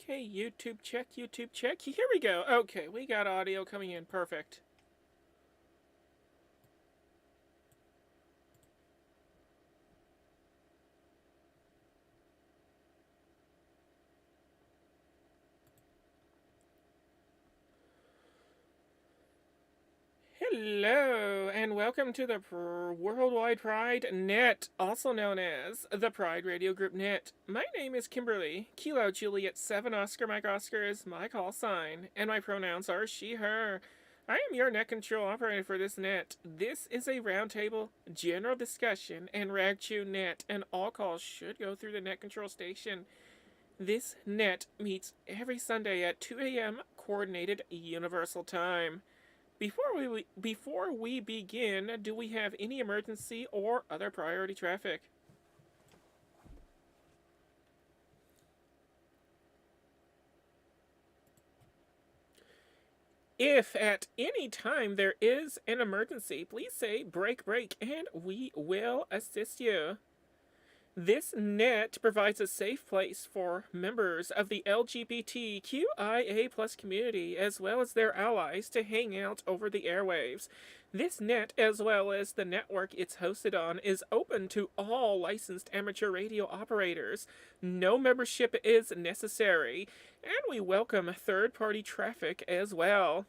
Okay, YouTube check, YouTube check. Here we go. Okay, we got audio coming in. Perfect. Hello, and welcome to the Worldwide Pride Net, also known as the Pride Radio Group Net. My name is Kimberly. Kilo Juliet 7 Oscar Mike Oscar is my call sign, and my pronouns are she, her. I am your net control operator for this net. This is a roundtable, general discussion, and RagTune net, and all calls should go through the net control station. This net meets every Sunday at 2 a.m. Coordinated Universal Time. Before we begin, do we have any emergency or other priority traffic? If at any time there is an emergency, please say break break and we will assist you. This net provides a safe place for members of the LGBTQIA plus community as well as their allies to hang out over the airwaves. This net, as well as the network it's hosted on, is open to all licensed amateur radio operators. No membership is necessary, and we welcome third-party traffic as well.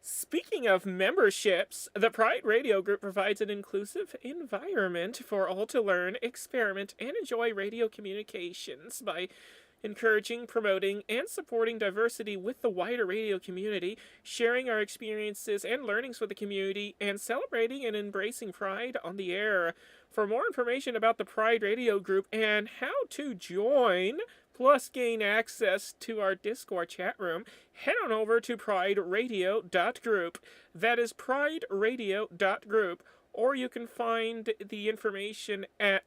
Speaking of memberships, the Pride Radio Group provides an inclusive environment for all to learn, experiment, and enjoy radio communications by encouraging, promoting, and supporting diversity with the wider radio community, sharing our experiences and learnings with the community, and celebrating and embracing Pride on the air. For more information about the Pride Radio Group and how to join, plus gain access to our Discord chat room, head on over to prideradio.group. That is prideradio.group. Or you can find the information at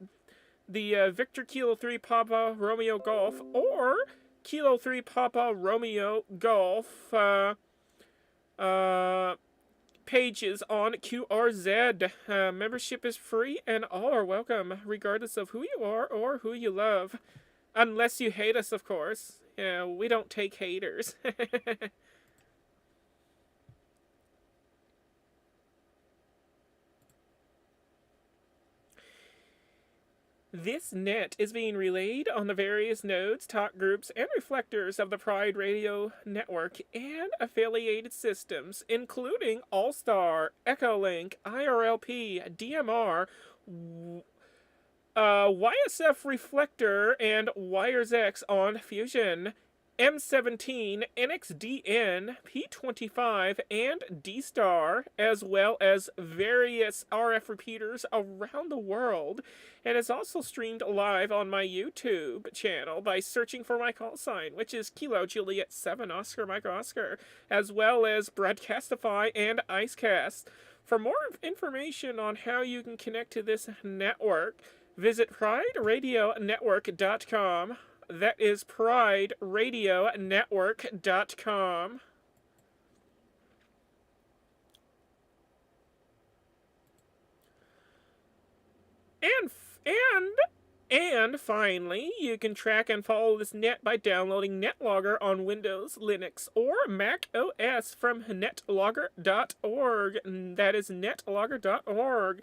the Victor Kilo 3 Papa Romeo Golf or Kilo 3 Papa Romeo Golf pages on QRZ. Membership is free and all are welcome, regardless of who you are or who you love. Unless you hate us, of course. Yeah, we don't take haters. This net is being relayed on the various nodes, talk groups, and reflectors of the Pride Radio Network and affiliated systems, including All-Star, Echolink, IRLP, DMR, YSF Reflector, and WiresX on Fusion, M17, NXDN, P25, and D-Star, as well as various RF repeaters around the world, and is also streamed live on my YouTube channel by searching for my call sign, which is Kilo Juliet 7 Oscar Mike Oscar, as well as Broadcastify and Icecast. For more information on how you can connect to this network, visit prideradionetwork.com. That is prideradionetwork.com. And and finally, you can track and follow this net by downloading NetLogger on Windows, Linux, or Mac OS from netlogger.org. That is netlogger.org.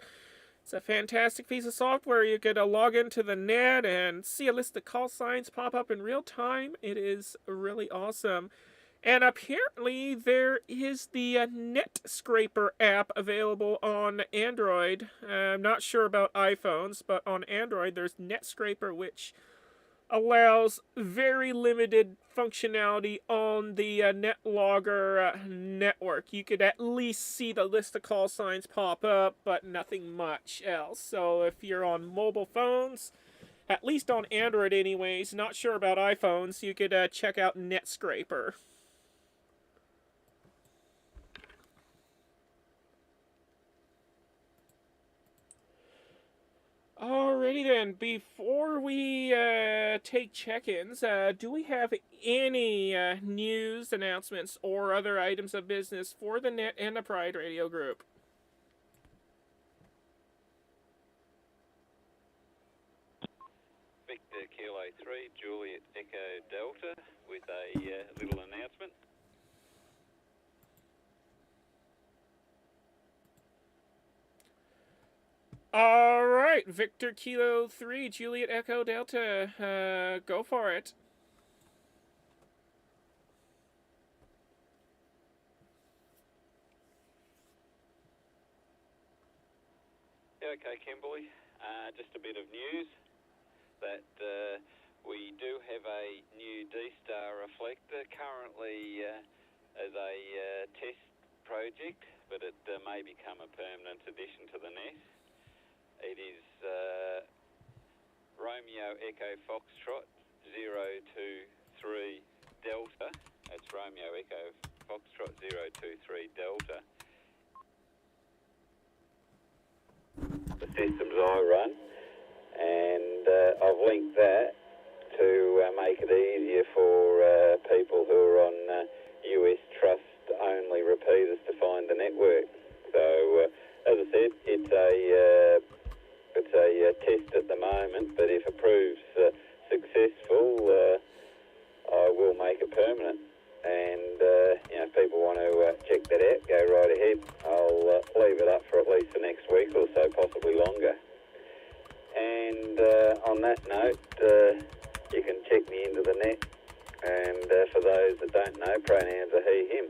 It's a fantastic piece of software. You could log into the net and see a list of call signs pop up in real time. It is really awesome. And apparently there is the NetScraper app available on Android. I'm not sure about iPhones, but on Android there's NetScraper, which allows very limited functionality on the NetLogger network. You could at least see the list of call signs pop up, but nothing much else. So if you're on mobile phones, at least on Android anyways, not sure about iPhones, you could check out NetScraper. Alrighty then, before we take check-ins, do we have any news, announcements, or other items of business for the Net and the Pride Radio Group? Victor Kilo 3, Juliet Echo Delta, with a little announcement. All right, Victor Kilo 3, Juliet Echo Delta, go for it. Okay, Kimberly, just a bit of news that we do have a new D-Star reflector currently as a test project, but it may become a permanent addition to the net. It is Romeo Echo Foxtrot 023 Delta. That's Romeo Echo Foxtrot 023 Delta. The systems I run, and I've linked that to make it easier for people who are on US Trust only repeaters to find the network. So as I said, it's a test at the moment, but if it proves successful, I will make it permanent. And if people want to check that out, go right ahead. I'll leave it up for at least the next week or so, possibly longer. And on that note, you can check me into the net. And for those that don't know, pronouns are he, him.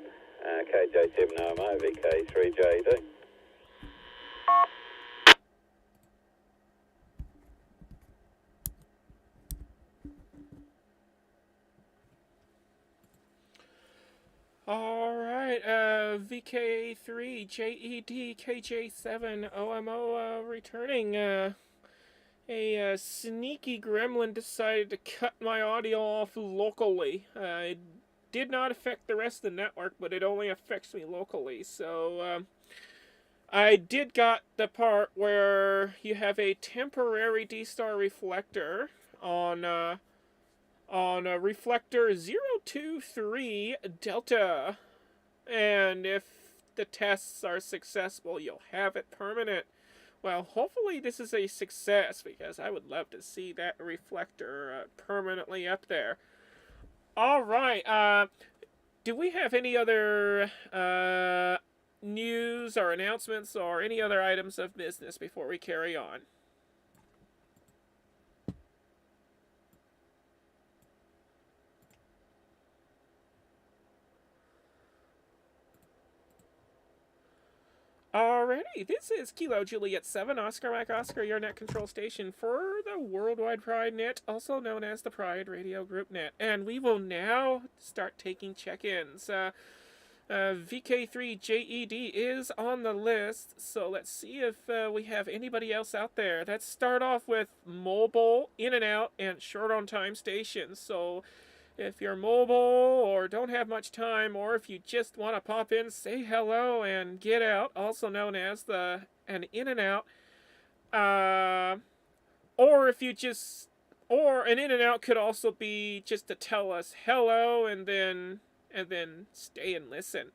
KJ7OMO, VK3JD. All right, VK3, JED, KJ7, OMO, returning. A sneaky gremlin decided to cut my audio off locally. It did not affect the rest of the network, but it only affects me locally. So, I did got the part where you have a temporary D-Star reflector on reflector 023 Delta. And if the tests are successful, you'll have it permanent. Well, hopefully this is a success, because I would love to see that reflector permanently up there. All right, do we have any other news or announcements or any other items of business before we carry on? Alrighty, this is Kilo Juliet 7, Oscar Mike Oscar, your net control station for the Worldwide Pride Net, also known as the Pride Radio Group Net. And we will now start taking check-ins. VK3JED is on the list, so let's see if we have anybody else out there. Let's start off with mobile, in and out, and short on time stations. So if you're mobile or don't have much time, or if you just want to pop in, say hello, and get out, also known as an in and out. Or if you just, or an in and out could also be just to tell us hello and then stay and listen.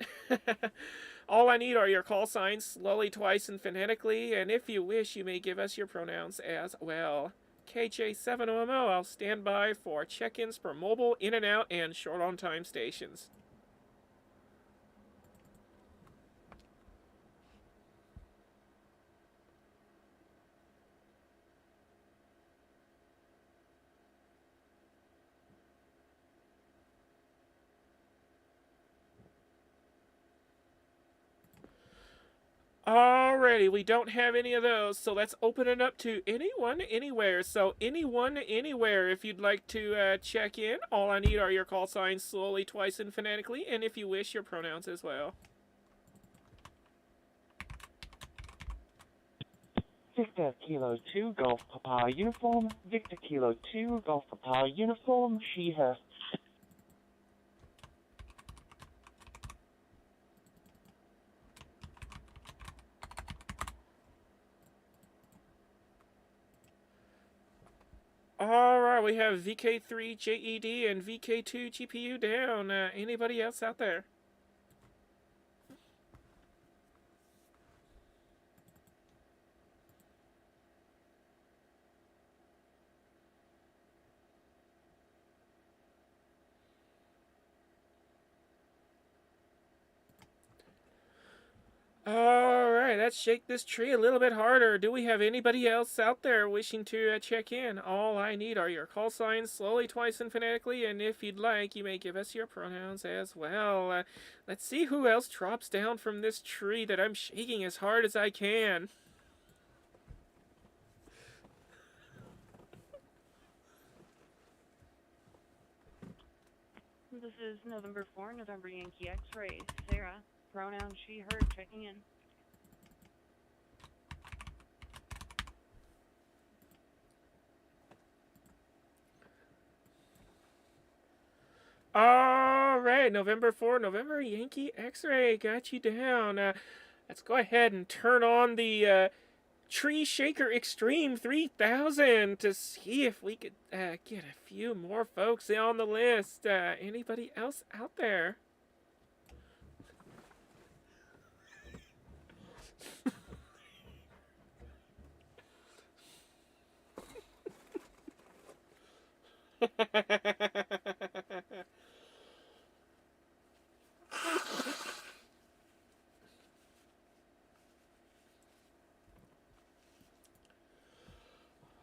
All I need are your call signs, slowly, twice, and phonetically, and if you wish, you may give us your pronouns as well. KJ7OMO, I'll stand by for check-ins for mobile, in and out, and short on time stations. Alrighty, we don't have any of those, so let's open it up to anyone, anywhere. So anyone, anywhere, if you'd like to check in, all I need are your call signs, slowly, twice, and phonetically, and if you wish, your pronouns as well. Victor Kilo 2 Golf Papa Uniform, Victor Kilo 2 Golf Papa Uniform, she, her. Alright, we have VK3 JED and VK2 GPU down. Anybody else out there? All right, let's shake this tree a little bit harder. Do we have anybody else out there wishing to check in? All I need are your call signs, slowly, twice, and phonetically, and if you'd like, you may give us your pronouns as well. Let's see who else drops down from this tree that I'm shaking as hard as I can. This is November 4, November Yankee X-ray, Sarah. Pronoun she, her, checking in. All right, November 4, November Yankee X-ray, got you down. Let's go ahead and turn on the Tree Shaker Extreme 3000 to see if we could get a few more folks on the list. Anybody else out there?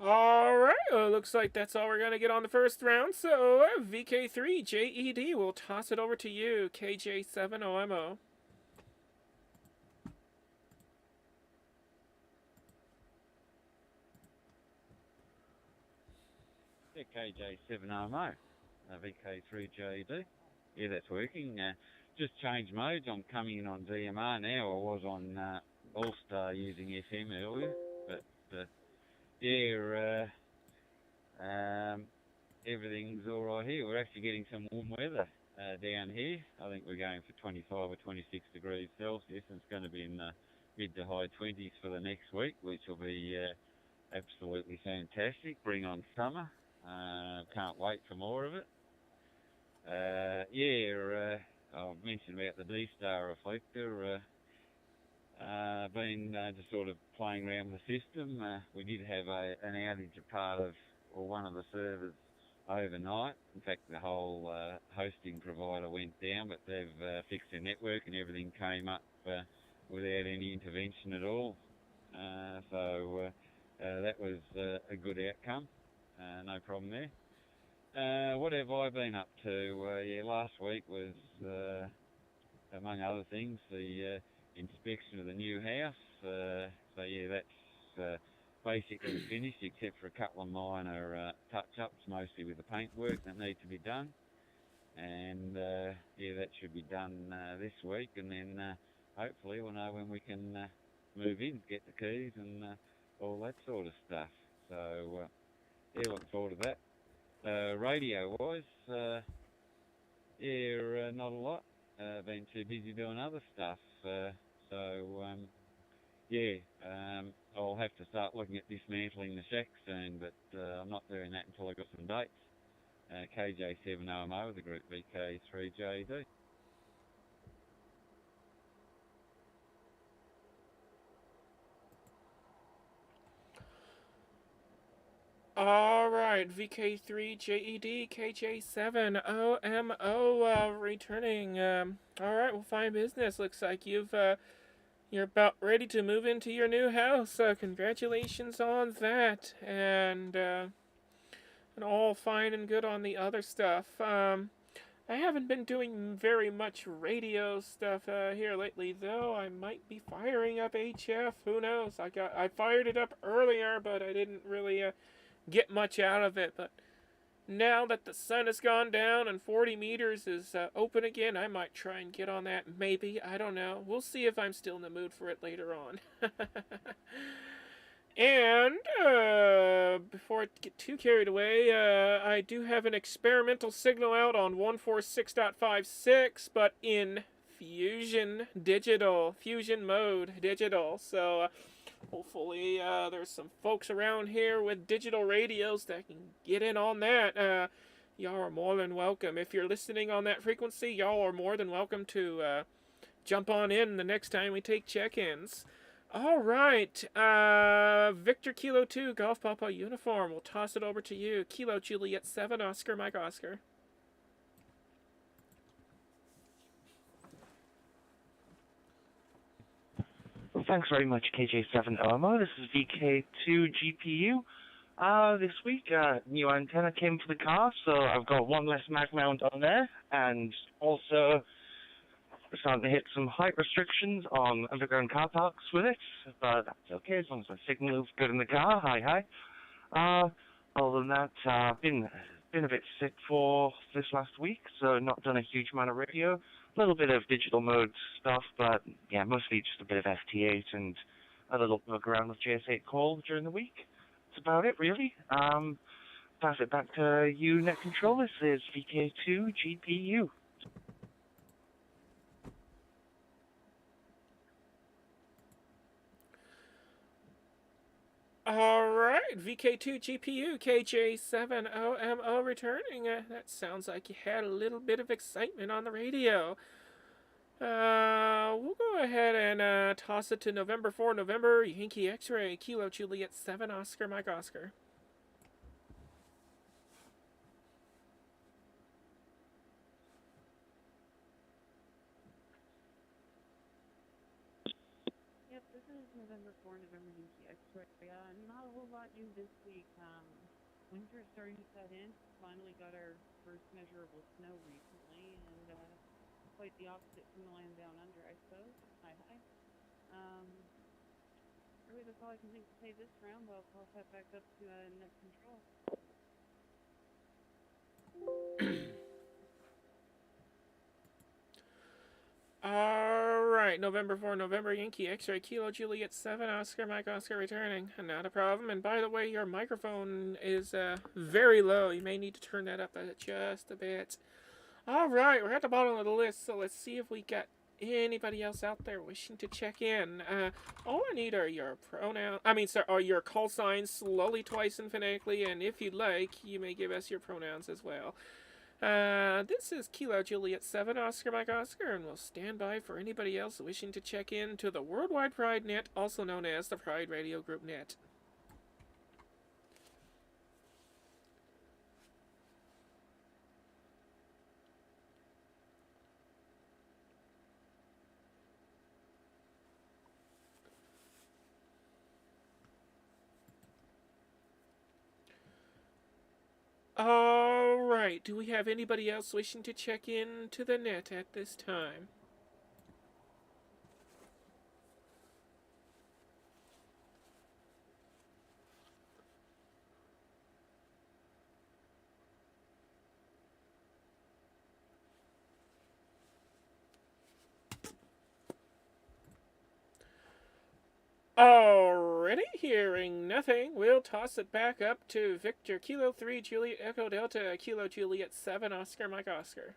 All right, well, looks like that's all we're going to get on the first round. So, VK3 JED, we'll toss it over to you, KJ7OMO. Yeah, KJ7OMO, VK3JD. Yeah, that's working. Just changed modes. I'm coming in on DMR now. I was on All-Star using FM earlier, but yeah, everything's all right here. We're actually getting some warm weather down here. I think we're going for 25 or 26 degrees Celsius, and it's going to be in the mid to high 20s for the next week, which will be absolutely fantastic. Bring on summer. Can't wait for more of it. I've mentioned about the D-Star reflector. Been just sort of playing around with the system. We did have an outage of part of, or one of the servers overnight. In fact, the whole hosting provider went down, but they've fixed their network and everything came up without any intervention at all. So that was a good outcome. No problem there. What have I been up to? Last week was, among other things, the inspection of the new house. That's basically finished, except for a couple of minor touch-ups, mostly with the paintwork that need to be done. And that should be done this week, and then hopefully we'll know when we can move in, get the keys, and all that sort of stuff. So looking forward to that. Radio-wise, not a lot. Been too busy doing other stuff. I'll have to start looking at dismantling the shack soon, but I'm not doing that until I got some dates. KJ7OMO, the group VK3JD. All right, VK3JED, KJ7OMO, returning. All right, well, fine business. Looks like you're about ready to move into your new house. Congratulations on that, and all fine and good on the other stuff. I haven't been doing very much radio stuff here lately, though. I might be firing up HF. Who knows? I fired it up earlier, but I didn't really get much out of it. But now that the sun has gone down and 40 meters is open again, I might try and get on that. Maybe. I don't know. We'll see if I'm still in the mood for it later on. And before I get too carried away, I do have an experimental signal out on 146.56, but in fusion mode digital. So hopefully there's some folks around here with digital radios that can get in on that. Y'all are more than welcome. If you're listening on that frequency, y'all are more than welcome to jump on in the next time we take check-ins. All right, Victor Kilo 2, Golf Papa Uniform. We'll toss it over to you. Kilo Juliet 7, Oscar Mike Oscar. Thanks very much, KJ7OMO. This is VK2GPU. This week, new antenna came for the car, so I've got one less mag mount on there, and also we're starting to hit some height restrictions on underground car parks with it, but that's okay as long as my signal is good in the car. Hi. Other than that, been a bit sick for this last week, so not done a huge amount of radio. A little bit of digital mode stuff, but yeah, mostly just a bit of FT8 and a little bug around with JS8 calls during the week. That's about it, really. Pass it back to you, Net Control. This is VK2GPU. Alright, VK2GPU, KJ7OMO returning. That sounds like you had a little bit of excitement on the radio. We'll go ahead and toss it to November 4, November, Yankee X-Ray, Kilo Juliet 7, Oscar, Mike Oscar. Yep, this is November 4, November Yankee X-Ray. Not a whole lot new this week. Winter is starting to set in. Finally got our first measurable snow recently, and quite the opposite from the land down under, I suppose. Hi. Really, that's all I can think to say this round, but I'll pass that back up to Net Control. Alright, November 4, November, Yankee X-Ray, Kilo Juliet 7, Oscar, Mike Oscar returning. Not a problem. And by the way, your microphone is very low. You may need to turn that up just a bit. Alright, we're at the bottom of the list, so let's see if we got anybody else out there wishing to check in. All I need are your or your call signs slowly, twice, and phonetically, and if you'd like, you may give us your pronouns as well. This is Kilo Juliet 7, Oscar Mike Oscar, and we'll stand by for anybody else wishing to check in to the Worldwide Pride Net, also known as the Pride Radio Group Net. Alright, do we have anybody else wishing to check in to the net at this time? Already hearing nothing, we'll toss it back up to Victor Kilo 3 Juliet Echo Delta Kilo Juliet 7 Oscar Mike Oscar.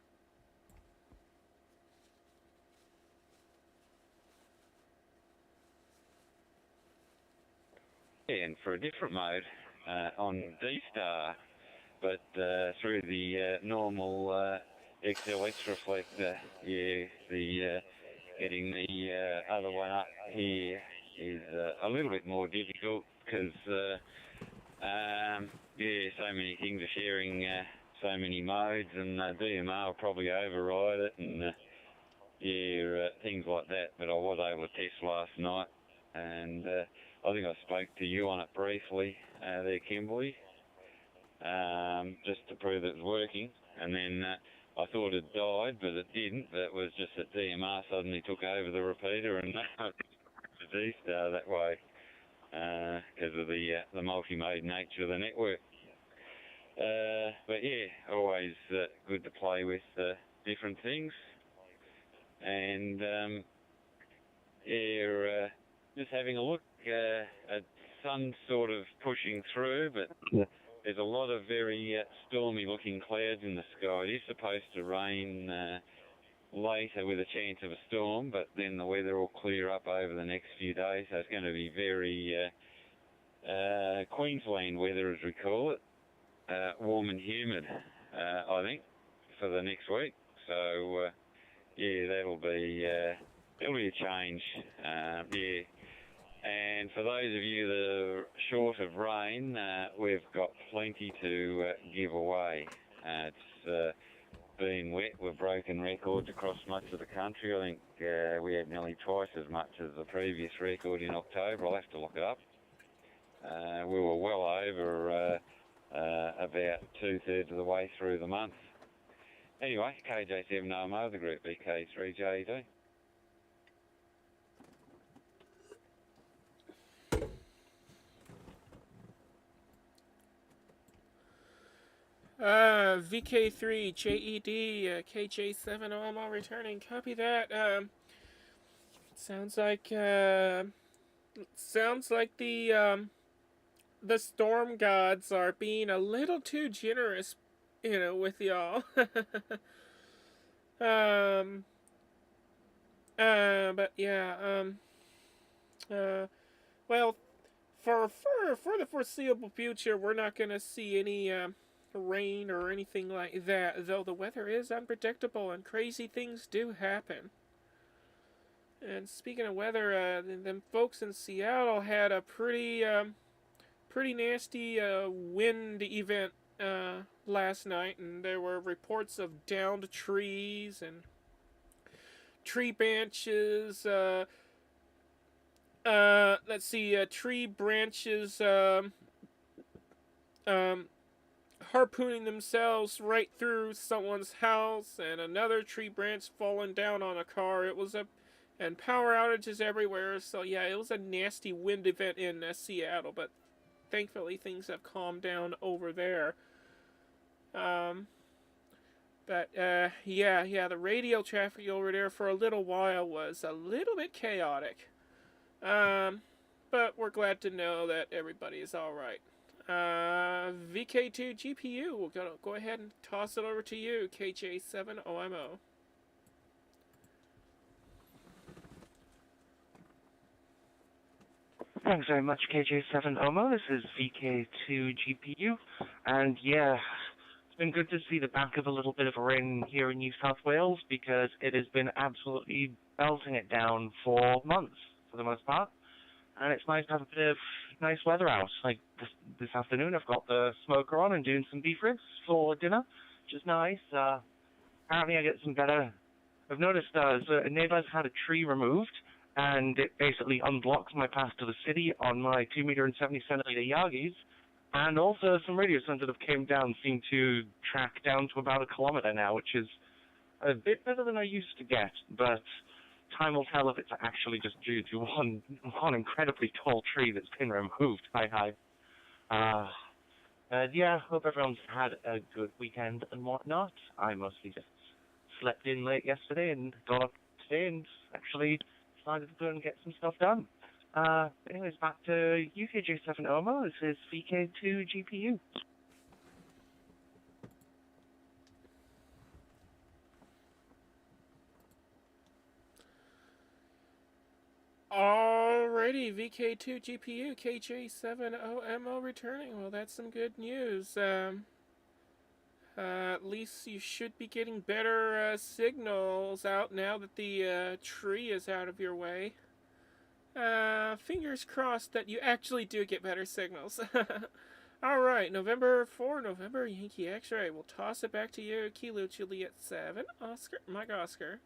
Yeah, and for a different mode on D-Star, but through the normal XLX reflector, getting the other one up here is a little bit more difficult because so many things are sharing so many modes, and DMR will probably override it, and things like that. But I was able to test last night, and I think I spoke to you on it briefly there, Kimberly, just to prove it was working, and then I thought it died, but it didn't. That was just that DMR suddenly took over the repeater, and D-Star that way because of the multi-mode nature of the network. But yeah, always good to play with different things, and just having a look at sun sort of pushing through, but there's a lot of very stormy looking clouds in the sky. It is supposed to rain later with a chance of a storm, but then the weather will clear up over the next few days, so it's going to be very Queensland weather, as we call it, warm and humid, I think, for the next week. So that'll be a change. And for those of you that are short of rain, we've got plenty to give away. It's being wet, we've broken records across much of the country. I think we had nearly twice as much as the previous record in October. I'll have to look it up. We were well over about 2/3 of the way through the month. Anyway, KJ7OMO, the Group BK3JD. VK3JED, KJ7OMO returning. Copy that. Sounds like the storm gods are being a little too generous, with y'all. But yeah, well, for the foreseeable future, we're not gonna see any rain or anything like that. Though the weather is unpredictable and crazy things do happen. And speaking of weather, them folks in Seattle had a pretty nasty wind event last night, and there were reports of downed trees and tree branches. Let's see, tree branches harpooning themselves right through someone's house, and another tree branch falling down on a car. And power outages everywhere. So yeah, it was a nasty wind event in Seattle, but thankfully things have calmed down over there. But yeah, the radio traffic over there for a little while was a little bit chaotic. But we're glad to know that everybody is all right. VK2 GPU, we'll go ahead and toss it over to you, KJ7OMO. Thanks very much, KJ7OMO. This is VK2GPU, and yeah, it's been good to see the back of a little bit of rain here in New South Wales, because it has been absolutely belting it down for months, for the most part, and it's nice to have a bit of nice weather out. Like this afternoon, I've got the smoker on and doing some beef ribs for dinner, which is nice. Apparently I get some better... I've noticed a neighbour's had a tree removed, and it basically unblocks my path to the city on my 2-meter and 70-centimeter Yagis. And also some radio sensors that came down seem to track down to about 1 kilometer now, which is a bit better than I used to get, but time will tell if it's actually just due to one incredibly tall tree that's been removed. Hi. Yeah, hope everyone's had a good weekend and whatnot. I mostly just slept in late yesterday and got up today and actually decided to go and get some stuff done. Anyways, back to UKJ7OMO. This is VK2GPU. Alrighty, VK2GPU, KJ7OMO returning. Well, that's some good news. At least you should be getting better signals out now that the tree is out of your way. Fingers crossed that you actually do get better signals. Alright, November Yankee X-Ray. We'll toss it back to you. Kilo Juliet 7, Oscar, Mike Oscar.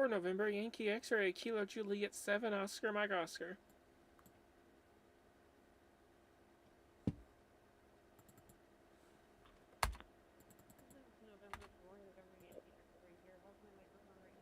November Yankee X-Ray, Kilo Juliet 7, Oscar, Mike Oscar. November 4, November Yankee X-ray here. How's my microphone right now?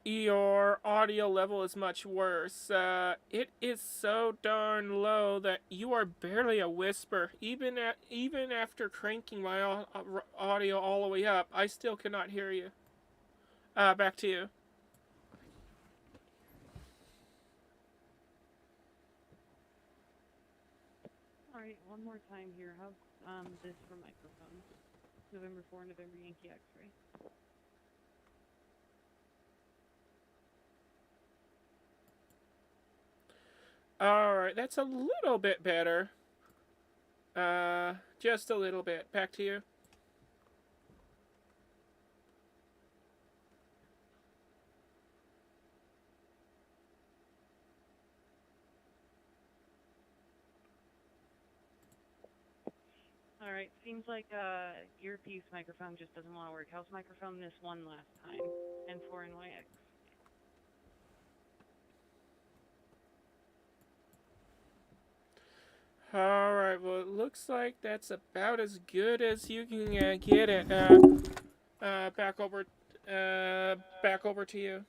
Your audio level is much worse. It is so darn low that you are barely a whisper. Even after cranking my audio all the way up, I still cannot hear you. Back to you. Alright, one more time here. How's this for microphone? November 4, November Yankee X-ray. Alright, that's a little bit better. Just a little bit. Back to you. Alright, seems like earpiece microphone just doesn't want to work. How's microphone this one last time? N4NYX. Alright, well, it looks like that's about as good as you can get it. Back over to you.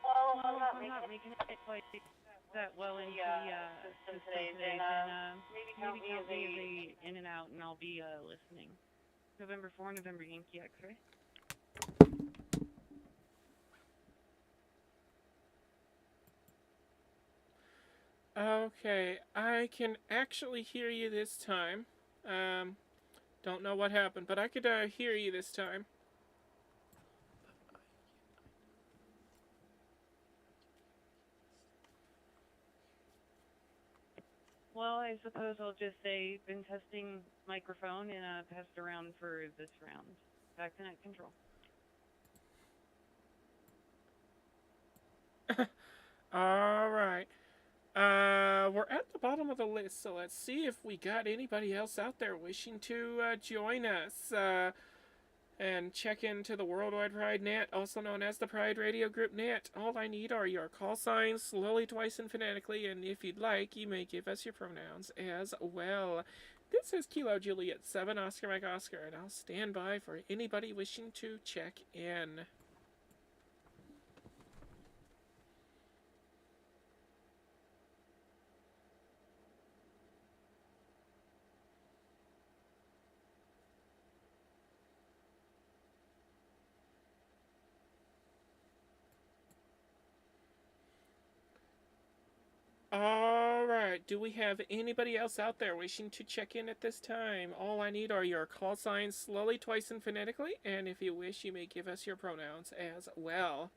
Well, I'm not making it quite that well into the system today, then maybe count me as a in and out, and I'll be listening. November 4, November Yankee X-ray. Okay, I can actually hear you this time. Don't know what happened, but I could hear you this time. Well, I suppose I'll just say, been testing microphone and passed around for this round. Back to net control. Alright. We're at the bottom of the list, so let's see if we got anybody else out there wishing to join us and check into the Worldwide Pride Net, also known as the Pride Radio Group Net. All I need are your call signs, slowly, twice, and phonetically, and if you'd like, you may give us your pronouns as well. This is Kilo Juliet 7 Oscar Mike Oscar, and I'll stand by for anybody wishing to check in. Alright, do we have anybody else out there wishing to check in at this time? All I need are your call signs, slowly, twice, and phonetically, and if you wish, you may give us your pronouns as well.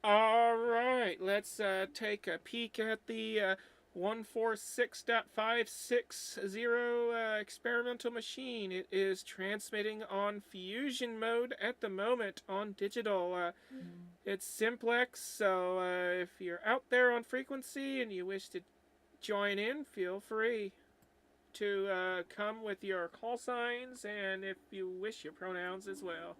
Alright, let's take a peek at the 146.560 experimental machine. It is transmitting on fusion mode at the moment on digital. It's simplex, so if you're out there on frequency and you wish to join in, feel free to come with your call signs and if you wish your pronouns as well.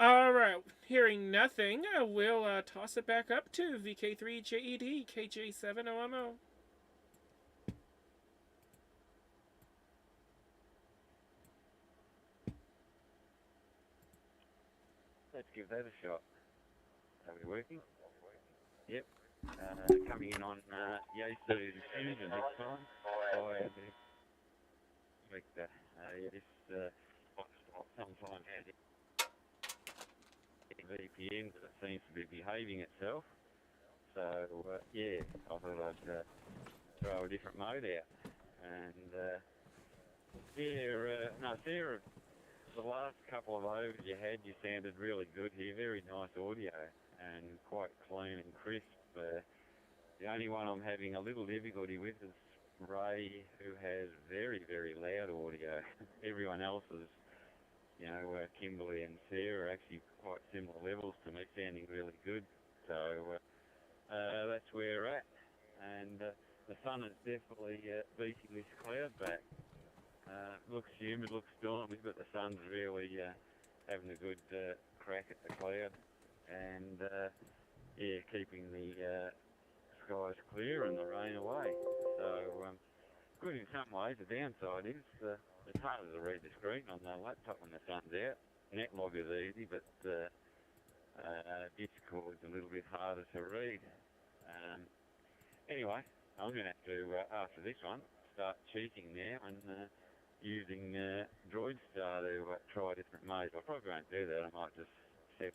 Alright, hearing nothing, we'll toss it back up to VK3JED, KJ7OMO. Let's give that a shot. Are we working? Yep. Coming in on Yaesu Fusion this time. Vector. This hotspot sometimes has VPN, but it seems to be behaving itself. So, yeah, I thought I'd throw a different mode out. And, Sarah, the last couple of overs you had, you sounded really good here. Very nice audio and quite clean and crisp. The only one I'm having a little difficulty with is Ray, who has very, very loud audio. Everyone else is, Kimberly and Sarah are actually quite similar levels to me, sounding really good. So that's where we're at. and the sun is definitely beating this cloud back. Looks humid, looks stormy, but the sun's really having a good crack at the cloud, and yeah, keeping the skies clear and the rain away. So good in some ways. The downside is it's harder to read the screen on the laptop when the sun's out. Netlog is easy, but Discord's a little bit harder to read. Anyway, I'm going to have to, after this one, start cheating now and using DroidStar to try different modes. I probably won't do that. I might just set...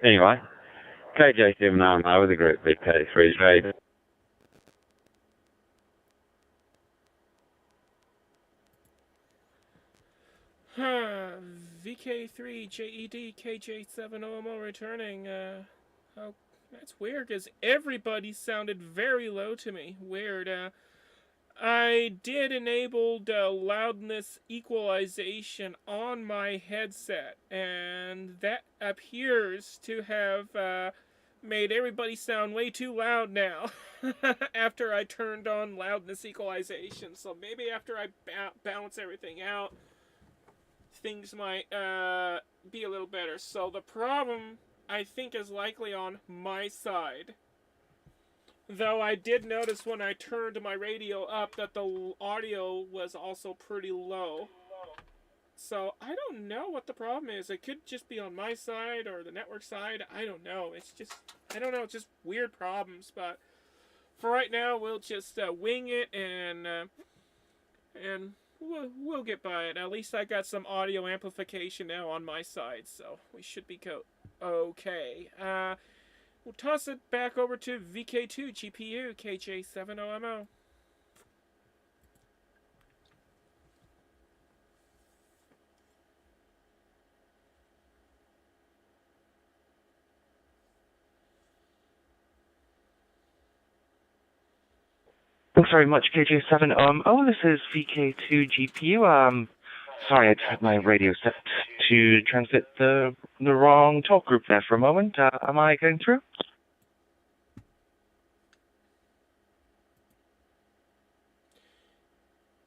anyway, KJ7RMO with the group VK3J. VK3JED KJ7OMO returning. Oh, that's weird, because everybody sounded very low to me. Weird. I did enable loudness equalization on my headset, and that appears to have made everybody sound way too loud now after I turned on loudness equalization. So maybe after I balance everything out, things might be a little better. So the problem, I think, is likely on my side. Though I did notice when I turned my radio up that the audio was also pretty low. So I don't know what the problem is. It could just be on my side or the network side. I don't know. It's just, I don't know, it's just weird problems. But for right now, we'll just wing it and we'll get by it. At least I got some audio amplification now on my side, so we should be okay. We'll toss it back over to VK2 GPU KJ7OMO. Thanks very much, KJ7. This is VK2 GPU. Sorry, I had my radio set to transmit the wrong talk group there for a moment. Am I going through?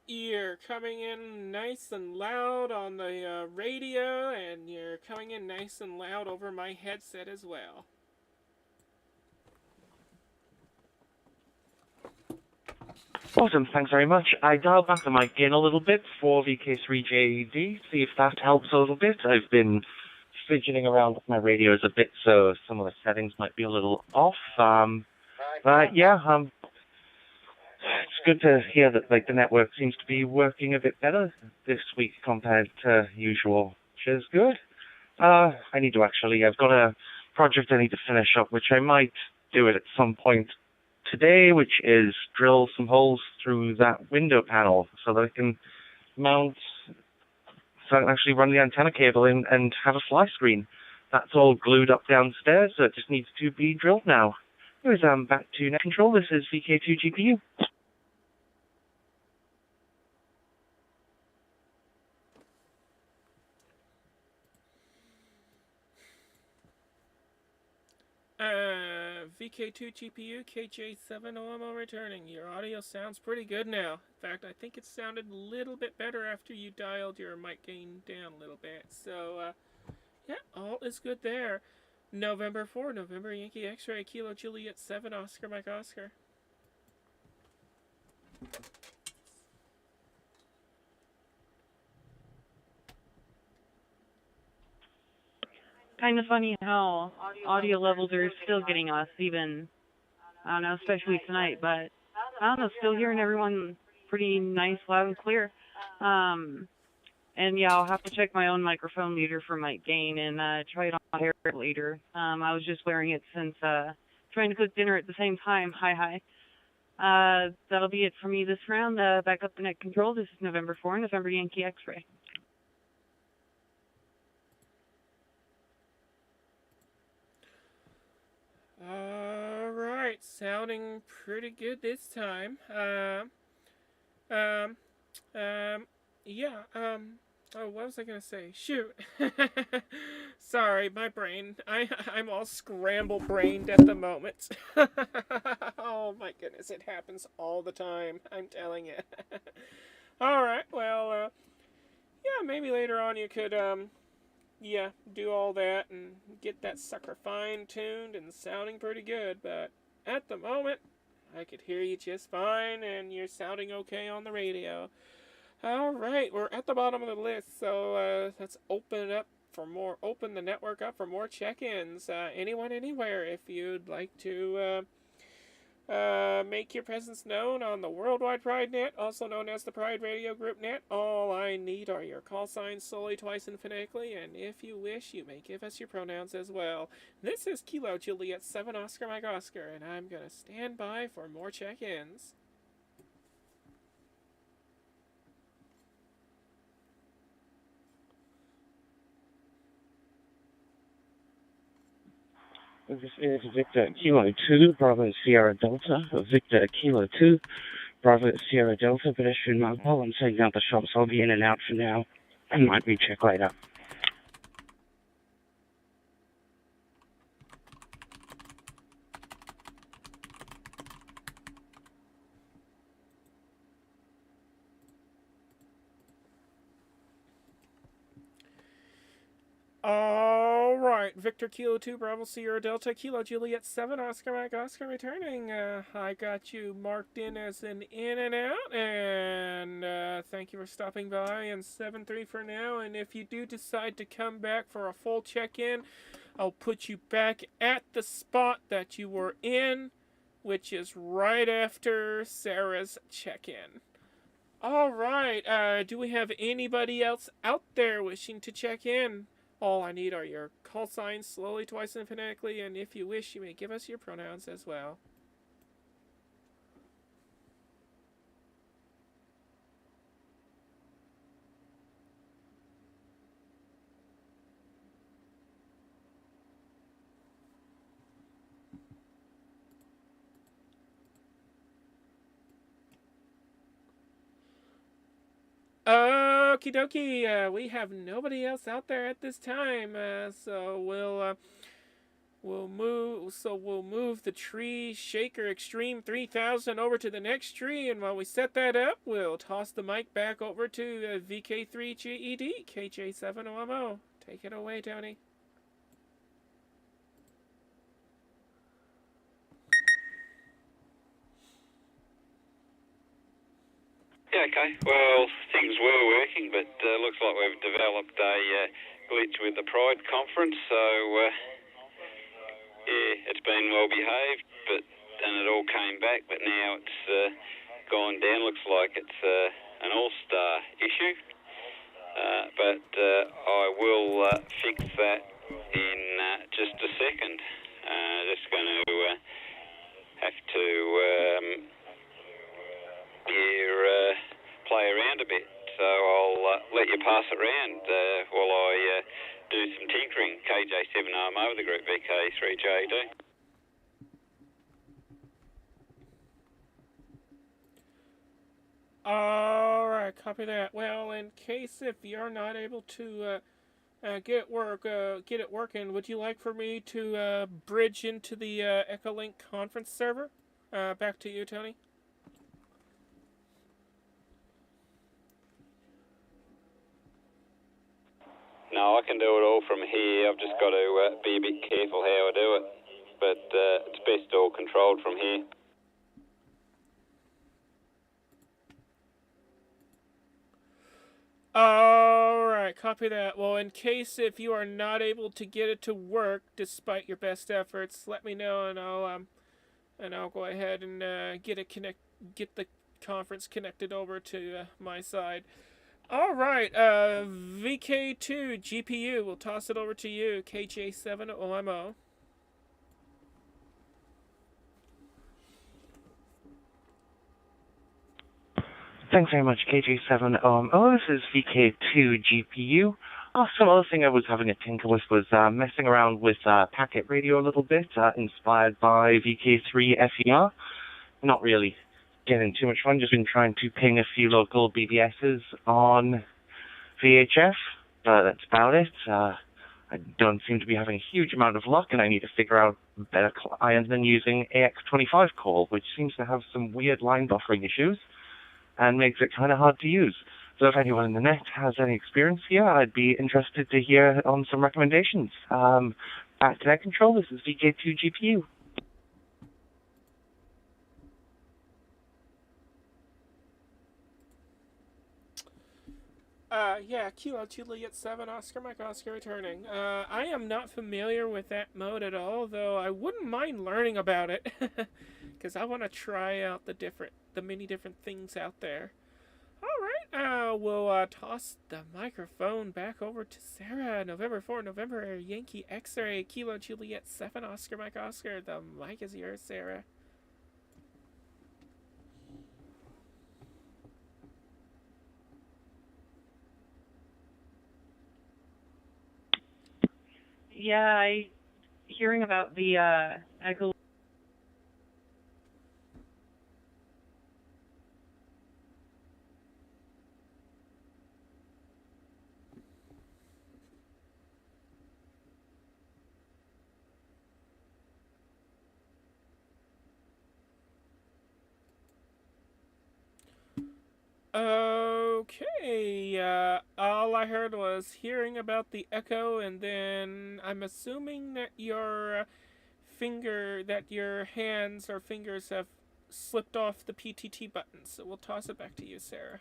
You're coming in nice and loud on the radio, and you're coming in nice and loud over my headset as well. Awesome, thanks very much. I dialed back the mic gain a little bit for VK3JD, see if that helps a little bit. I've been fidgeting around with my radios a bit, so some of the settings might be a little off. But yeah, it's good to hear that the network seems to be working a bit better this week compared to usual, which is good. I've got a project I need to finish up, which I might do it at some point today, which is drill some holes through that window panel so that I can actually run the antenna cable in and have a fly screen. That's all glued up downstairs, so it just needs to be drilled now. Anyways, back to net control. This is VK2 GPU. VK2 GPU KJ7OMO returning. Your audio sounds pretty good now. In fact, I think it sounded a little bit better after you dialed your mic gain down a little bit. So, yeah, all is good there. November 4, November Yankee X-Ray, Kilo Juliet 7, Oscar Mike Oscar. Kind of funny how audio levels are still getting us, even, I don't know, especially tonight, but I don't know, still hearing everyone pretty nice, loud and clear. And yeah, I'll have to check my own microphone meter for mic gain and try it on my hair later. I was just wearing it since trying to cook dinner at the same time. Hi. That'll be it for me this round. Back up to net control. This is November 4, November Yankee X-Ray. Alright, sounding pretty good this time. Oh, what was I gonna say? Shoot. Sorry, my brain. I'm all scramble-brained at the moment. Oh my goodness, it happens all the time. I'm telling you. All right. Well, yeah, maybe later on you could yeah, do all that and get that sucker fine-tuned and sounding pretty good. But at the moment, I could hear you just fine, and you're sounding okay on the radio. All right, we're at the bottom of the list, so let's open the network up for more check-ins. Anyone, anywhere, if you'd like to make your presence known on the Worldwide Pride Net, also known as the Pride Radio Group Net. All I need are your call signs solely, twice, and phonetically, and if you wish, you may give us your pronouns as well. This is Kilo Juliet 7 Oscar Mike Oscar, and I'm gonna stand by for more check-ins. This is Victor Kilo 2, Bravo Sierra Delta. Victor Kilo 2, Bravo Sierra Delta, pedestrian mobile. I'm setting out the shops. I'll be in and out for now. I might recheck later. All right, Victor Kilo 2, Bravo Sierra Delta, Kilo Juliet 7, Oscar Mike Oscar returning. I got you marked in as an in and out, and thank you for stopping by, and 7-3 for now, and if you do decide to come back for a full check-in, I'll put you back at the spot that you were in, which is right after Sarah's check-in. All right, do we have anybody else out there wishing to check in? All I need are your call signs slowly, twice, and phonetically, and if you wish, you may give us your pronouns as well. Okie dokie, we have nobody else out there at this time, so we'll move the tree shaker extreme 3000 over to the next tree, and while we set that up, we'll toss the mic back over to VK3GED KJ7OMO. Take it away, Tony. Yeah, okay. Well, things were working, but looks like we've developed a glitch with the Pride conference, so yeah, it's been well behaved, and it all came back, but now it's gone down. Looks like it's an all-star issue, but I will fix that in just a second. Just going to have to play around a bit, so I'll let you pass it around while I do some tinkering. KJ7OMO with the group VK3JD. All right, copy that. Well, in case if you're not able to get it working, would you like for me to bridge into the Echolink conference server? Back to you, Tony. No, I can do it all from here. I've just got to be a bit careful how I do it, but it's best all controlled from here. Alright, copy that. Well, in case if you are not able to get it to work despite your best efforts, let me know, and I'll go ahead and get the conference connected over to my side. Alright, VK2 GPU, we'll toss it over to you, KJ7OMO. Thanks very much, KJ7OMO. This is VK2 GPU. Some other thing I was having a tinker with was messing around with packet radio a little bit, inspired by VK3 FER. Not really getting too much fun, just been trying to ping a few local BBSs on VHF, but that's about it. I don't seem to be having a huge amount of luck, and I need to figure out a better client than using AX25 call, which seems to have some weird line buffering issues and makes it kind of hard to use. So if anyone in the net has any experience here, I'd be interested to hear on some recommendations. Back to Net Control, this is VK2GPU. Yeah, Kilo Juliet 7, Oscar Mike Oscar returning. I am not familiar with that mode at all, though I wouldn't mind learning about it. Because I want to try out the many different things out there. Alright, we'll toss the microphone back over to Sarah. November 4, November, Yankee X-Ray, Kilo Juliet 7, Oscar Mike Oscar. The mic is yours, Sarah. Yeah, hearing about the echo. Okay, all I heard was hearing about the echo, and then I'm assuming that your hands or fingers have slipped off the PTT button, so we'll toss it back to you, Sarah.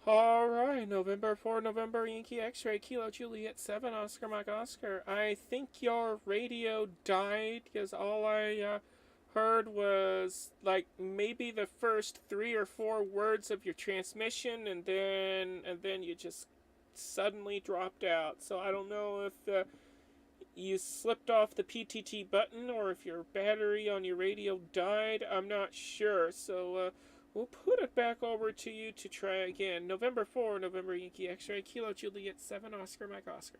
Alright, November 4, November, Yankee X-Ray, Kilo Juliet 7, Oscar Mike Oscar. I think your radio died, because all I heard was, like, maybe the first 3 or 4 words of your transmission, and then you just suddenly dropped out. So I don't know if you slipped off the PTT button, or if your battery on your radio died. I'm not sure, so we'll put it back over to you to try again. November 4, November Yankee X-Ray, Kilo Juliet 7, Oscar Mike Oscar.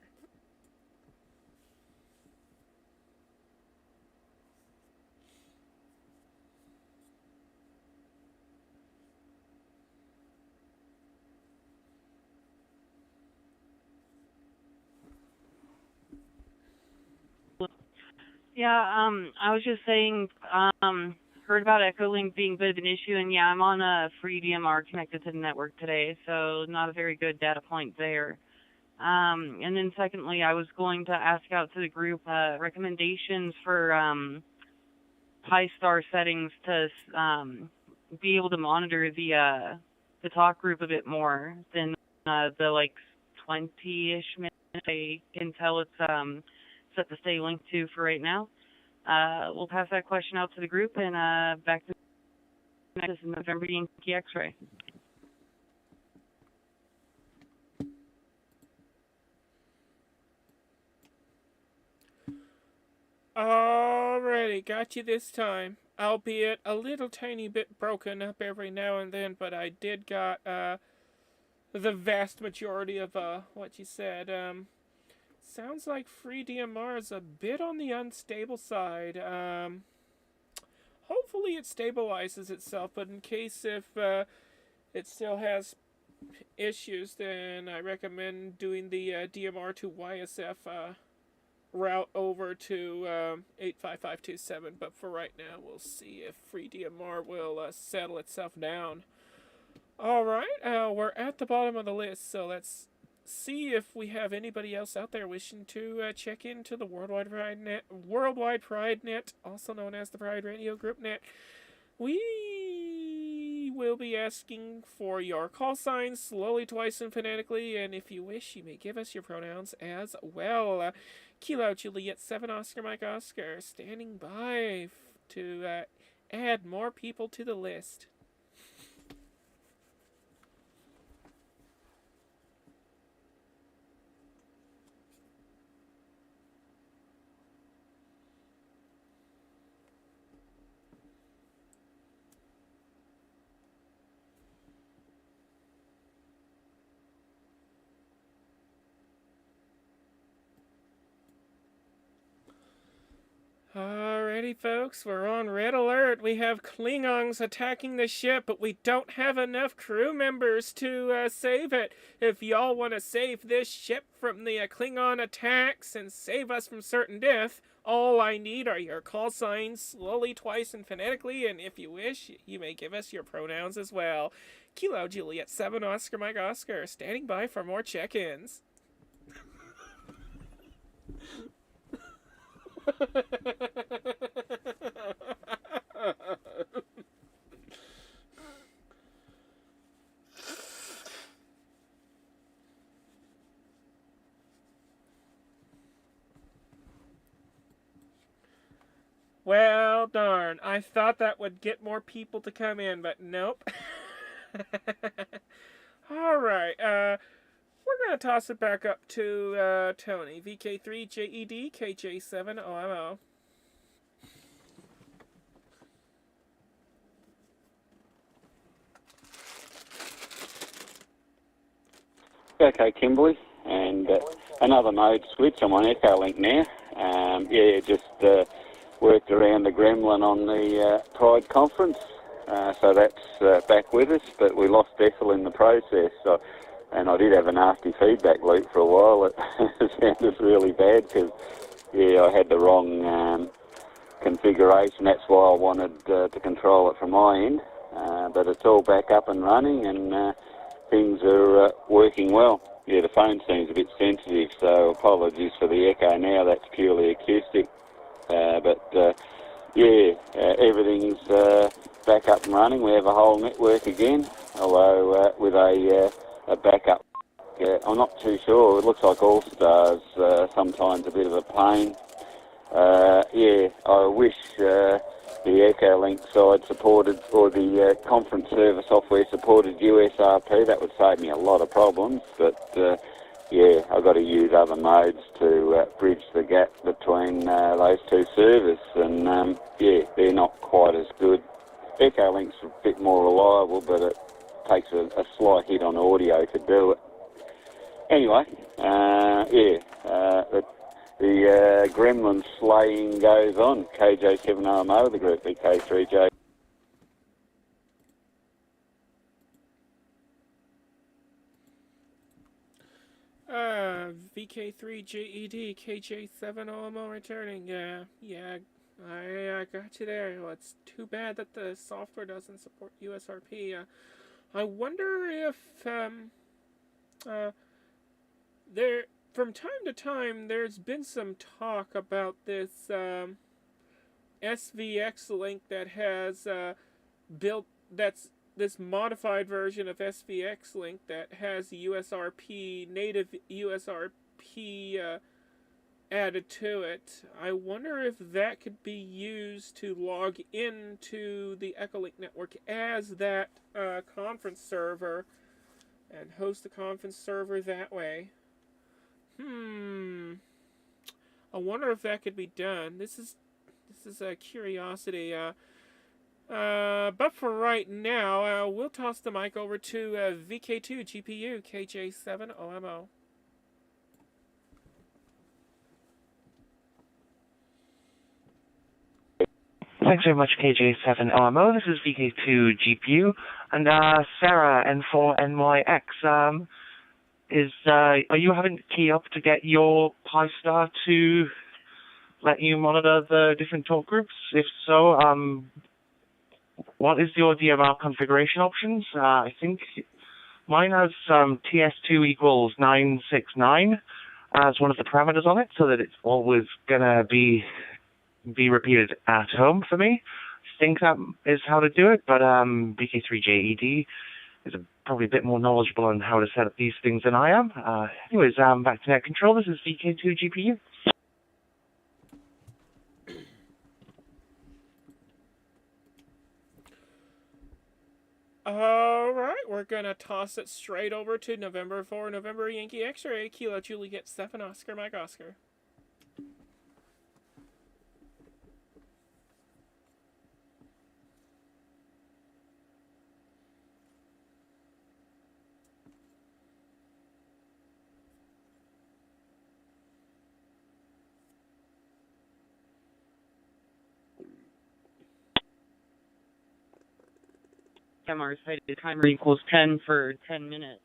Yeah, I was just saying, heard about Echolink being a bit of an issue, and yeah, I'm on a free DMR connected to the network today, so not a very good data point there. And then secondly, I was going to ask out to the group recommendations for Pi-Star settings to be able to monitor the talk group a bit more than the like 20-ish minutes I can tell it's set to stay linked to for right now. We'll pass that question out to the group, and back to next November Yankee X-Ray. Alrighty, got you this time. Albeit a little tiny bit broken up every now and then, but I did got the vast majority of what you said. Sounds like FreeDMR is a bit on the unstable side. Hopefully it stabilizes itself, but in case if it still has issues, then I recommend doing the DMR to YSF route over to 85527. But for right now, we'll see if FreeDMR will settle itself down. Alright, we're at the bottom of the list, so let's see if we have anybody else out there wishing to check into the Worldwide Pride Net, also known as the Pride Radio Group Net. We will be asking for your call signs slowly, twice, and phonetically, and if you wish, you may give us your pronouns as well. Kilo Juliet 7, Oscar Mike Oscar, standing by to add more people to the list. Alrighty, folks, we're on red alert. We have Klingons attacking the ship, but we don't have enough crew members to save it. If y'all want to save this ship from the Klingon attacks and save us from certain death, all I need are your call signs, slowly, twice, and phonetically, and if you wish, you may give us your pronouns as well. Kilo Juliet 7 Oscar Mike Oscar, standing by for more check-ins. Well, darn. I thought that would get more people to come in, but nope. Alright, we're gonna toss it back up to Tony. VK3JED, KJ7OMO. Okay, Kimberly, and another mode switch. I'm on Echolink now. Just worked around the gremlin on the Pride conference, so that's back with us, but we lost Ethel in the process, and I did have a nasty feedback loop for a while. It sounded really bad because, I had the wrong configuration. That's why I wanted to control it from my end, but it's all back up and running, and things are working well. Yeah, the phone seems a bit sensitive, so apologies for the echo now. That's purely acoustic. Everything's back up and running. We have a whole network again, although with a backup. I'm not too sure. It looks like All Stars sometimes a bit of a pain. I wish the Echolink side supported, or the conference server software supported USRP. That would save me a lot of problems, but I've got to use other modes to bridge the gap between those two servers, and they're not quite as good. Echolink's a bit more reliable, but it takes a slight hit on audio to do it. Anyway, the gremlin slaying goes on. KJ7OMO, the group VK3J. VK3JED, KJ7OMO returning. I got you there. Well, it's too bad that the software doesn't support USRP. I wonder if there, from time to time, there's been some talk about this SVX link that has built, that's this modified version of SVX link that has USRP, native USRP added to it. I wonder if that could be used to log into the Echolink network as that conference server and host the conference server that way. I wonder if that could be done. This is a curiosity. But for right now, we'll toss the mic over to VK2 GPU KJ7OMO. Thanks very much, KJ7OMO. This is VK2 GPU, and Sarah N4NYX. Are you having to key up to get your Pi-Star to let you monitor the different talk groups? If so, what is your DMR configuration options? I think mine has TS2 equals 969 as one of the parameters on it, so that it's always gonna be repeated at home for me. I think that is how to do it, but VK3JED is probably a bit more knowledgeable on how to set up these things than I am. Anyways, back to net control. This is VK2 GPU. Alright, we're gonna toss it straight over to November 4, November Yankee X-Ray, Kilo Juliet 7 Oscar Mike Oscar. MR cited timer equals 10 for 10 minutes.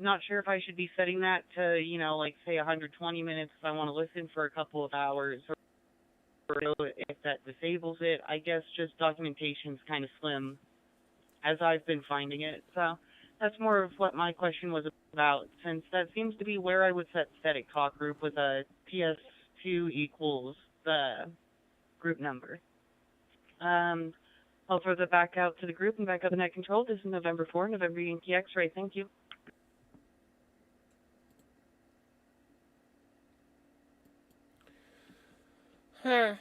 Not sure if I should be setting that to, like say 120 minutes if I want to listen for a couple of hours, or if that disables it. I guess just documentation's kind of slim, as I've been finding it. So that's more of what my question was about, since that seems to be where I would set static talk group with a PS2 equals the group number. I'll throw that back out to the group and back up the net control. This is November 4, November Yankee X-ray. Thank you.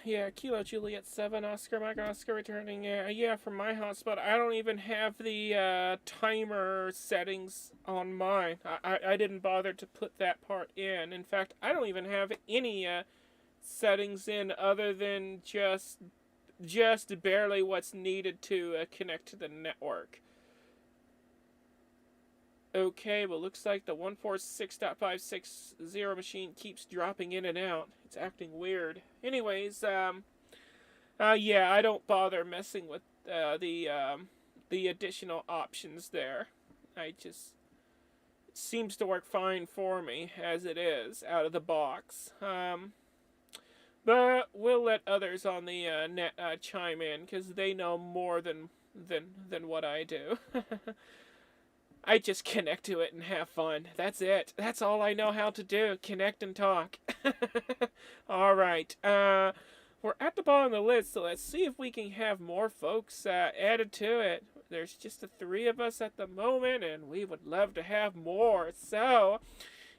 Yeah, Kilo Juliet 7, Oscar Mike Oscar returning. Yeah, from my hotspot. I don't even have the timer settings on mine. I didn't bother to put that part in. In fact, I don't even have any settings in other than just barely what's needed to connect to the network. Okay, well, looks like the 146.560 machine keeps dropping in and out. It's acting weird. Anyways, yeah, I don't bother messing with the additional options there. It seems to work fine for me as it is out of the box. But we'll let others on the net chime in, because they know more than what I do. I just connect to it and have fun. That's it. That's all I know how to do. Connect and talk. Alright. We're at the bottom of the list, so let's see if we can have more folks added to it. There's just the 3 of us at the moment, and we would love to have more. So,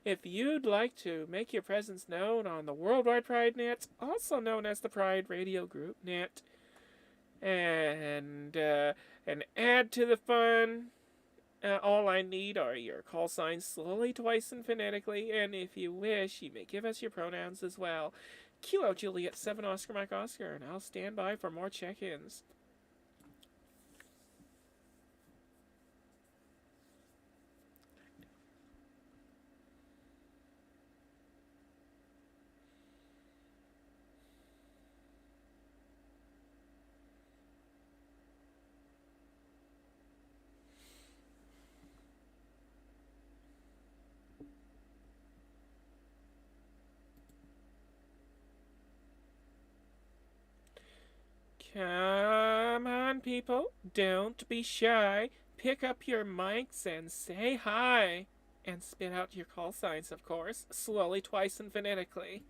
if you'd like to make your presence known on the Worldwide Pride Net, also known as the Pride Radio Group Net, and add to the fun, all I need are your call signs slowly, twice, and phonetically, and if you wish, you may give us your pronouns as well. Kilo Juliet 7 Oscar Mike Oscar, and I'll stand by for more check-ins. Come on, people. Don't be shy. Pick up your mics and say hi. And spit out your call signs, of course. Slowly, twice, and phonetically.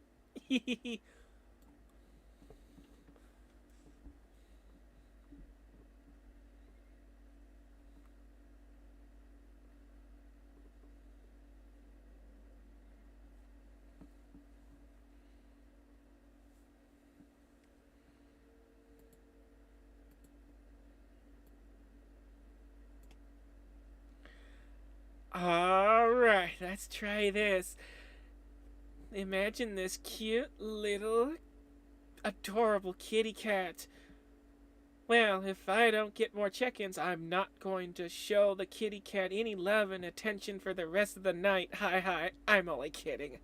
Alright, let's try this. Imagine this cute little adorable kitty cat. Well, if I don't get more check-ins, I'm not going to show the kitty cat any love and attention for the rest of the night. Hi, I'm only kidding.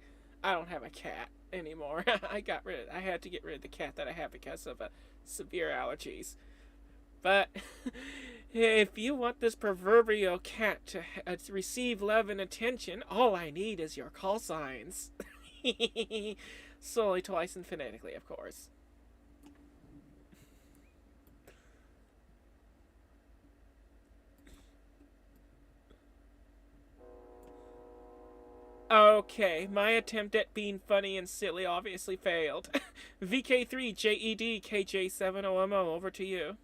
I don't have a cat anymore. I had to get rid of the cat that I have because of severe allergies. But if you want this proverbial cat to receive love and attention, all I need is your call signs. Slowly, twice, and phonetically, of course. Okay, my attempt at being funny and silly obviously failed. VK3JEDKJ7OMO, over to you.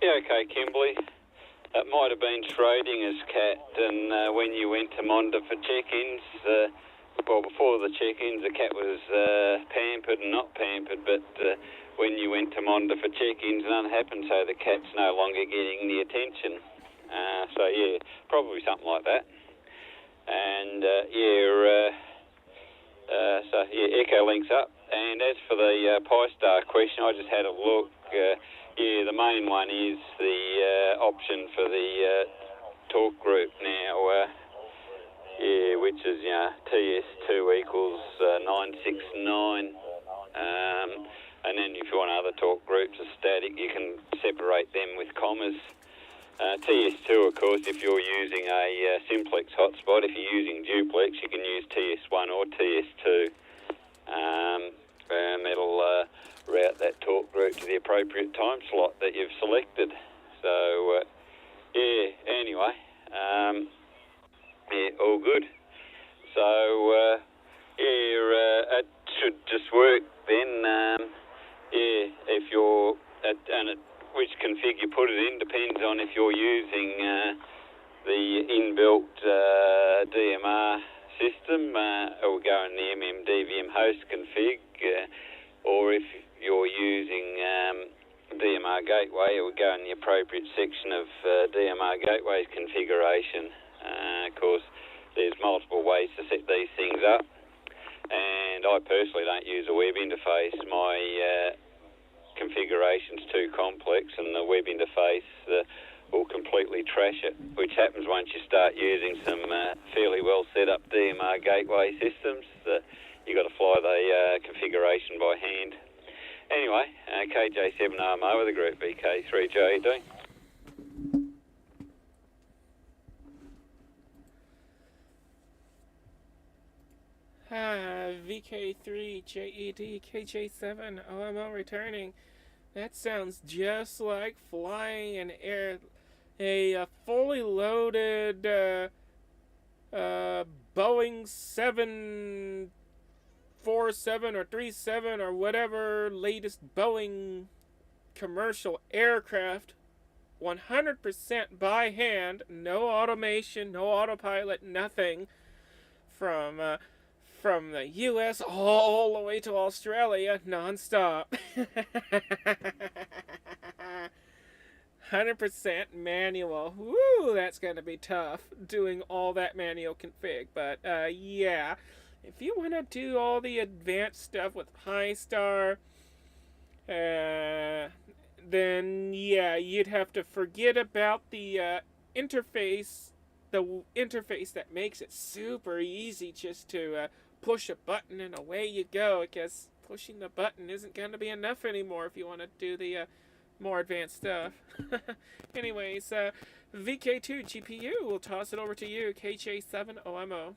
Yeah, okay, Kimberley. It might have been Schrodinger's cat, and when you went to Monder for check-ins, before the check-ins, the cat was pampered and not pampered, but when you went to Monder for check-ins, none happened, so the cat's no longer getting the attention. So, yeah, probably something like that. And, Echo links up. And as for the Pi-Star question, I just had a look. The main one is the option for the talk group now. Yeah, which is, TS2 equals 969. And then if you want other talk groups of static, you can separate them with commas. TS2, of course, if you're using a simplex hotspot, if you're using duplex, you can use TS1 or TS2. And it'll route that talk group to the appropriate time slot that you've selected. So, anyway, all good. So, it should just work then. If you're which config you put it in depends on if you're using the inbuilt DMR system, it will go in the MMDVM host config, or if you're using DMR gateway, it will go in the appropriate section of DMR gateway's configuration. Of course, there's multiple ways to set these things up, and I personally don't use a web interface. My configuration's too complex, and the web interface will completely trash it, which happens once you start using some fairly well set up DMR gateway systems. You've got to fly the configuration by hand. Anyway, KJ7RMO with the group VK3JD. VK3JED KJ7OMO returning. That sounds just like flying a fully loaded Boeing 747 or 37 or whatever latest Boeing commercial aircraft, 100% by hand, no automation, no autopilot, nothing, from the U.S. all the way to Australia, non-stop. 100% manual. Woo, that's going to be tough, doing all that manual config. But, yeah, if you want to do all the advanced stuff with Pi-Star, then, yeah, you'd have to forget about the interface that makes it super easy just to push a button and away you go. I guess pushing the button isn't going to be enough anymore if you want to do the more advanced stuff. Anyways, VK2 GPU, we'll toss it over to you, KJ7OMO.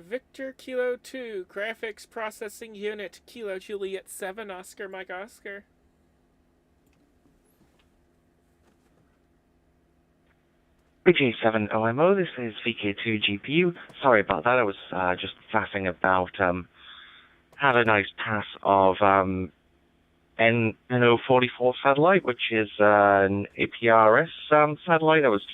Victor Kilo 2, Graphics Processing Unit, Kilo Juliet 7, Oscar Mike Oscar. BJ7OMO, this is VK2 GPU. Sorry about that, I was just faffing about. Had a nice pass of NO44 satellite, which is an APRS satellite. I was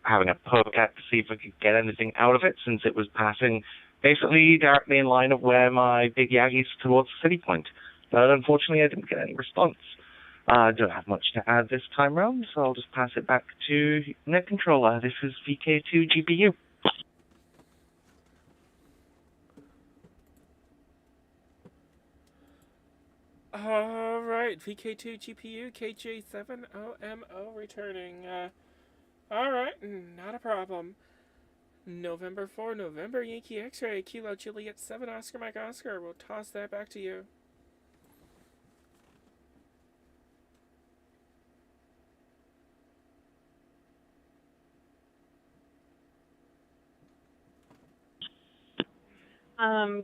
having a poke at to see if I could get anything out of it, since it was passing basically directly in line of where my big Yaggy's towards City Point. But unfortunately, I didn't get any response. I don't have much to add this time round, so I'll just pass it back to Net Controller. This is VK2 GPU. Alright, VK2 GPU, KJ7OMO returning. Alright, not a problem. November 4, November Yankee X-Ray, Kilo Juliet 7, Oscar Mike Oscar. We'll toss that back to you.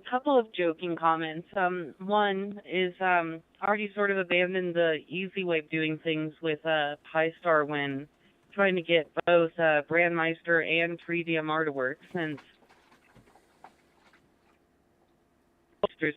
Couple of joking comments. One is, already sort of abandoned the easy way of doing things with Pi-Star when trying to get both Brandmeister and FreeDMR to work, since there's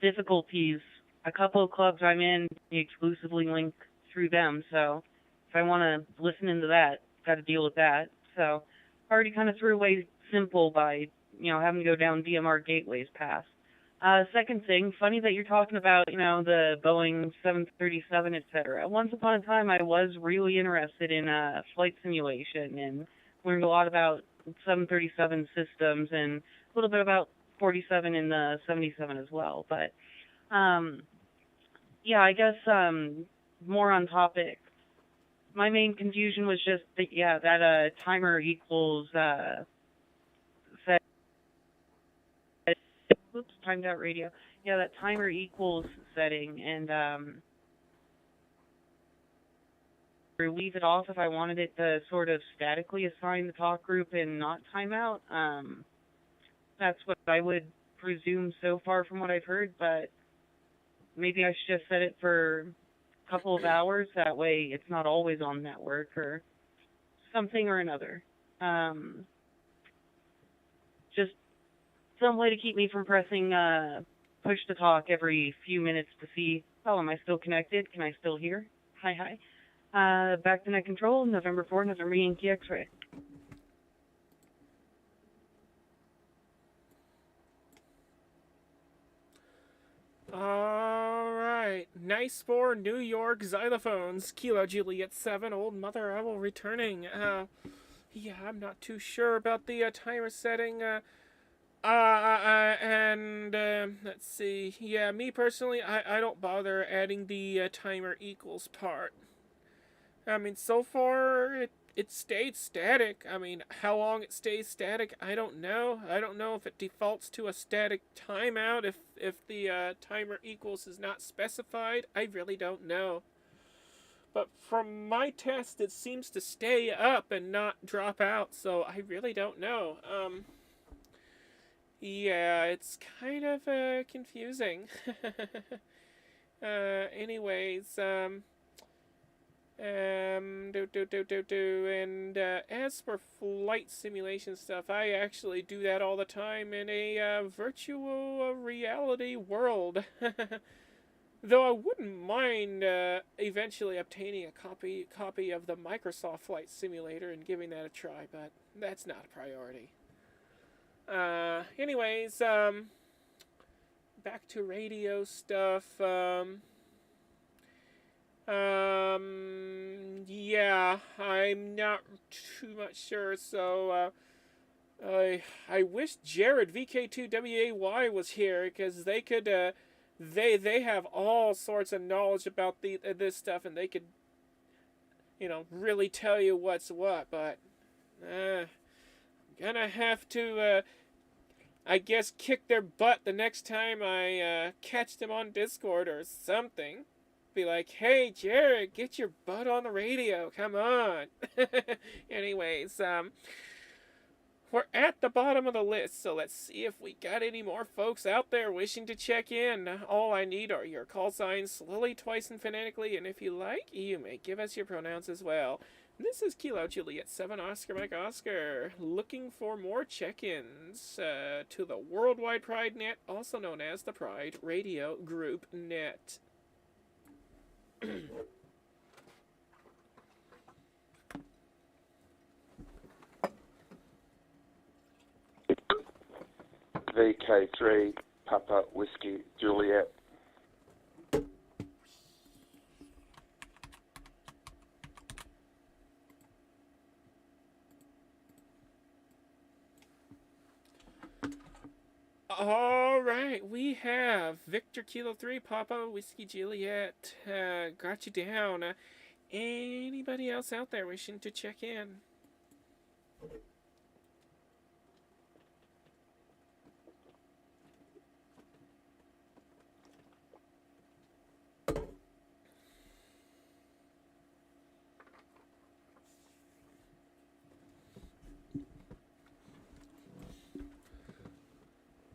difficulties. A couple of clubs I'm in, you exclusively link through them, so if I want to listen into that, got to deal with that. So already kind of threw away simple by having to go down DMR Gateways Pass. Second thing, funny that you're talking about, the Boeing 737, etc. Once upon a time, I was really interested in flight simulation and learned a lot about 737 systems and a little bit about 47 and the 77 as well. But, yeah, I guess more on topic. My main confusion was just that timer equals set. Oops, timed out radio. Yeah, that timer equals setting, and leave it off if I wanted it to sort of statically assign the talk group and not timeout. That's what I would presume so far from what I've heard, but maybe I should just set it for a couple of hours. That way it's not always on network or something or another. Just some way to keep me from pressing push to talk every few minutes to see, am I still connected? Can I still hear? Hi. Back to net control, November 4, November Yankee X-ray. Alright, nice for New York xylophones. Kilo Juliet 7, Old Mother Owl returning. Yeah, I'm not too sure about the timer setting. Let's see. Yeah, me personally, I don't bother adding the timer equals part. I mean, so far, it stayed static. I mean, how long it stays static, I don't know. I don't know if it defaults to a static timeout, if the timer equals is not specified. I really don't know. But from my test, it seems to stay up and not drop out, so I really don't know. Yeah, it's kind of confusing. Anyways, and as for flight simulation stuff, I actually do that all the time in a virtual reality world. Though I wouldn't mind eventually obtaining a copy of the Microsoft Flight Simulator and giving that a try, but that's not a priority. Anyways, back to radio stuff. Yeah, I'm not too much sure, so, I wish Jared VK2WAY was here, because they could, they have all sorts of knowledge about this stuff, and they could, really tell you what's what, but, gonna have to, I guess, kick their butt the next time I catch them on Discord or something. Be like, hey, Jared, get your butt on the radio. Come on. Anyways, we're at the bottom of the list, so let's see if we got any more folks out there wishing to check in. All I need are your call signs, slowly, twice, and phonetically, and if you like, you may give us your pronouns as well. This is Kilo Juliet 7 Oscar Mike Oscar, looking for more check-ins to the Worldwide Pride Net, also known as the Pride Radio Group Net. VK3 Papa Whiskey Juliet. Alright, we have Victor Kilo 3 Papa Whiskey Juliet. Got you down. Anybody else out there wishing to check in?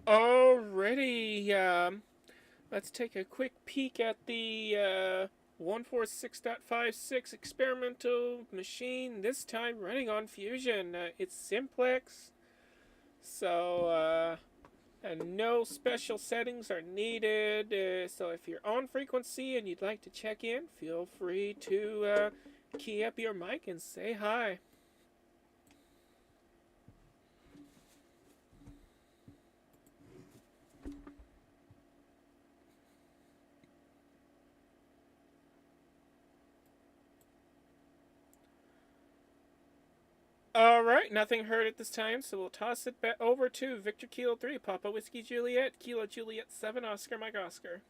Alrighty, let's take a quick peek at the 146.56 experimental machine, this time running on Fusion. It's simplex, so and no special settings are needed. So if you're on frequency and you'd like to check in, feel free to key up your mic and say hi. Alright, nothing heard at this time, so we'll toss it back over to Victor Kilo 3, Papa Whiskey Juliet, Kilo Juliet 7, Oscar Mike Oscar.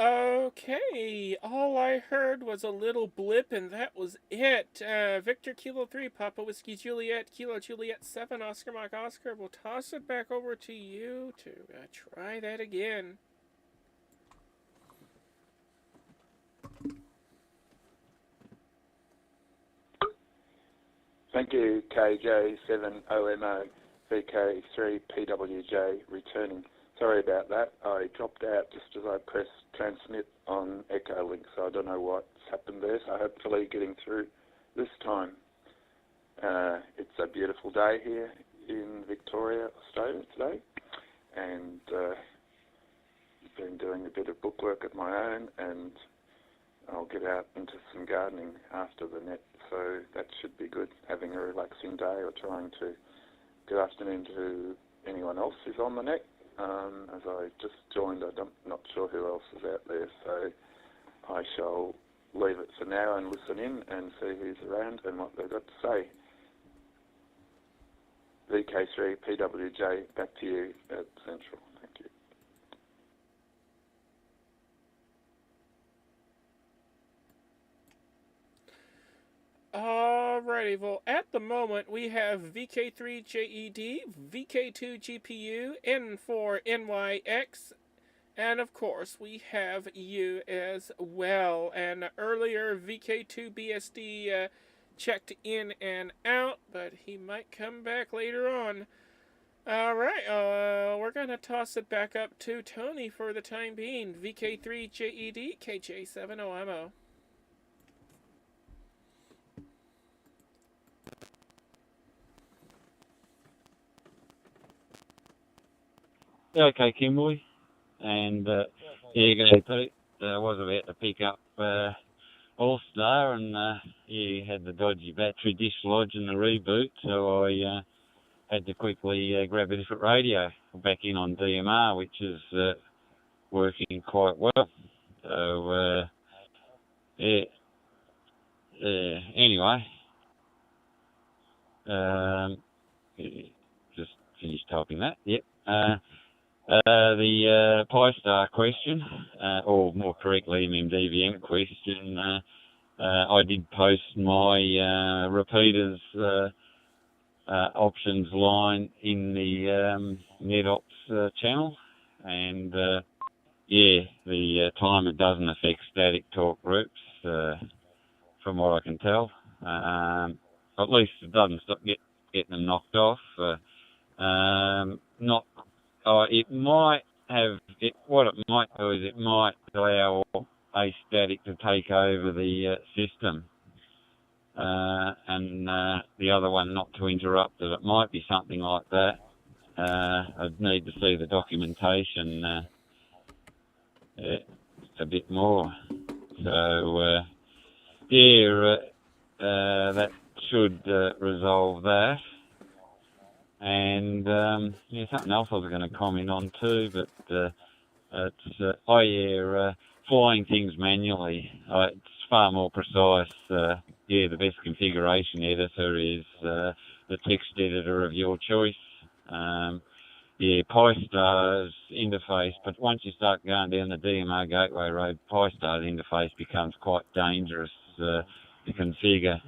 Okay, all I heard was a little blip, and that was it. Victor Kilo 3, Papa Whiskey Juliet, Kilo Juliet 7, Oscar Mike Oscar. We'll toss it back over to you to try that again. Thank you, KJ7OMO, VK3PWJ, returning. Sorry about that. I dropped out just as I pressed transmit on Echolink, so I don't know what's happened there, so hopefully getting through this time. It's a beautiful day here in Victoria, Australia today, and been doing a bit of bookwork of my own, and I'll get out into some gardening after the net, so that should be good, having a relaxing day or trying to. Good afternoon to anyone else who's on the net. As I just joined, I'm not sure who else is out there, so I shall leave it for now and listen in and see who's around and what they've got to say. VK3 PWJ, back to you at Central. Thank you. Alrighty, well, at the moment we have VK3JED, VK2GPU, N4NYX, and of course we have you as well. And earlier VK2BSD checked in and out, but he might come back later on. Alright, we're going to toss it back up to Tony for the time being. VK3JED, KJ7OMO. Okay, Kimberley. And, yeah, go Pete. I was about to pick up All-Star, and you had the dodgy battery dislodge and the reboot, so I had to quickly grab a different radio back in on DMR, which is working quite well. So, yeah. Anyway, just finished typing that. Yep. The Pi-Star question, or more correctly, MMDVM question, I did post my repeaters options line in the NetOps channel, and yeah, the timer doesn't affect static talk groups, from what I can tell. At least it doesn't stop getting them knocked off. It might have, what it might do is it might allow a static to take over the system, and the other one not to interrupt it. It might be something like that. I'd need to see the documentation a bit more. So, that should resolve that. And yeah, something else I was going to comment on too, but it's flying things manually. It's far more precise. Yeah, the best configuration editor is the text editor of your choice. Yeah, Pi-Star's interface, but once you start going down the DMR gateway road, Pi-Star's interface becomes quite dangerous to configure.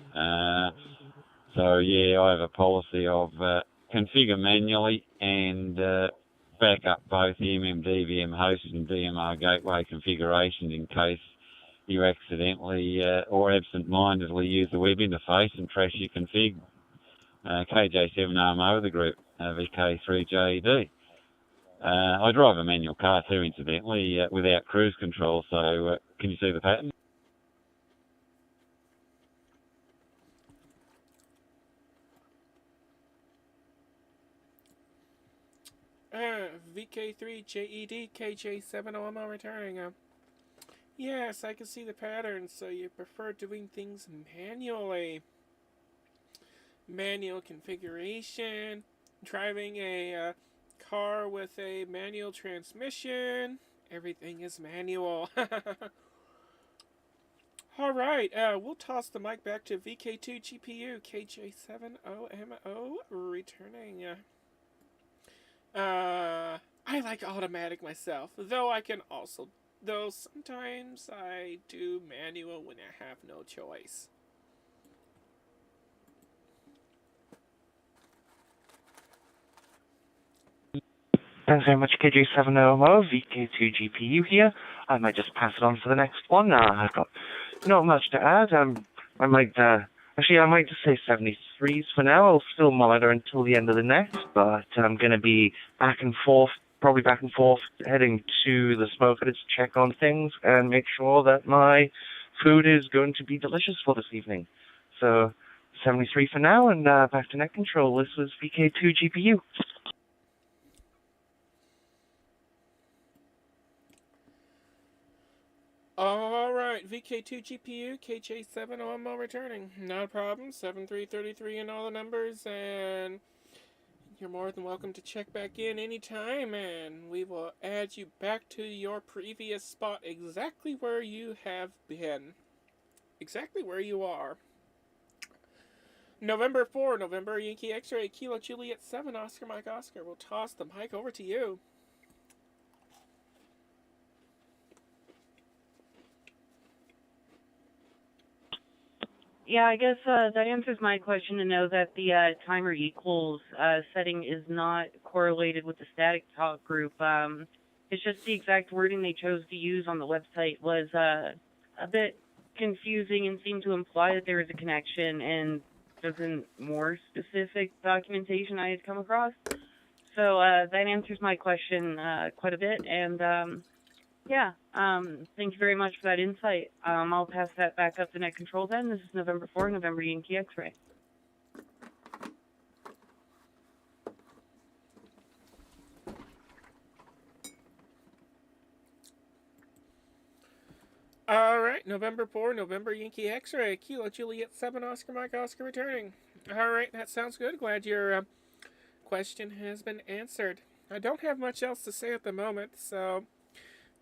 So yeah, I have a policy of configure manually and back up both the MMDVM host and DMR gateway configurations in case you accidentally or absent-mindedly use the web interface and trash your config. KJ7RMO of the group, VK3JED. I drive a manual car too, incidentally, without cruise control, so can you see the pattern? VK3JED KJ7OMO returning. Yes, I can see the pattern, so you prefer doing things manually. Manual configuration, driving a car with a manual transmission. Everything is manual. Alright, we'll toss the mic back to VK2GPU KJ7OMO returning. I like automatic myself, though sometimes I do manual when I have no choice. Thanks very much, KJ7OMO, VK2GPU here. I might just pass it on to the next one. I've got not much to add. I might just say 73s for now. I'll still monitor until the end of the net, but I'm going to be probably back and forth, heading to the smoker to check on things and make sure that my food is going to be delicious for this evening. So, 73 for now, and back to net control. This was VK2GPU. Alright, VK2GPU, KJ7OMO returning. Not a problem, 7333 and all the numbers, and you're more than welcome to check back in anytime, and we will add you back to your previous spot exactly where you have been. Exactly where you are. November 4, November Yankee X-Ray, Kilo Juliet 7, Oscar Mike Oscar. We'll toss the mic over to you. Yeah, I guess that answers my question to know that the timer equals setting is not correlated with the static talk group. It's just the exact wording they chose to use on the website was a bit confusing and seemed to imply that there was a connection and wasn't more specific documentation I had come across. So that answers my question quite a bit, and yeah, thank you very much for that insight. I'll pass that back up to net control then. This is November 4, November Yankee X-Ray. Alright, November 4, November Yankee X-Ray, Kilo Juliet 7, Oscar Mike Oscar returning. Alright, that sounds good. Glad your question has been answered. I don't have much else to say at the moment, so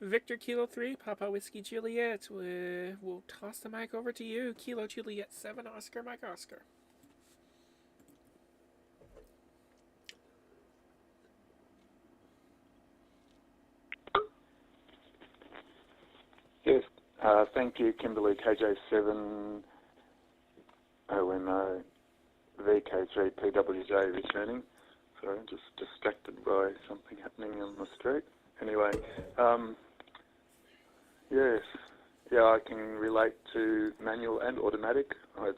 Victor Kilo 3, Papa Whiskey Juliet, we'll toss the mic over to you. Kilo Juliet 7, Oscar Mike Oscar. Yes, thank you, Kimberly KJ7 OMO VK3 PWJ returning. Sorry, I'm just distracted by something happening on the street. Anyway, yes, yeah, I can relate to manual and automatic. I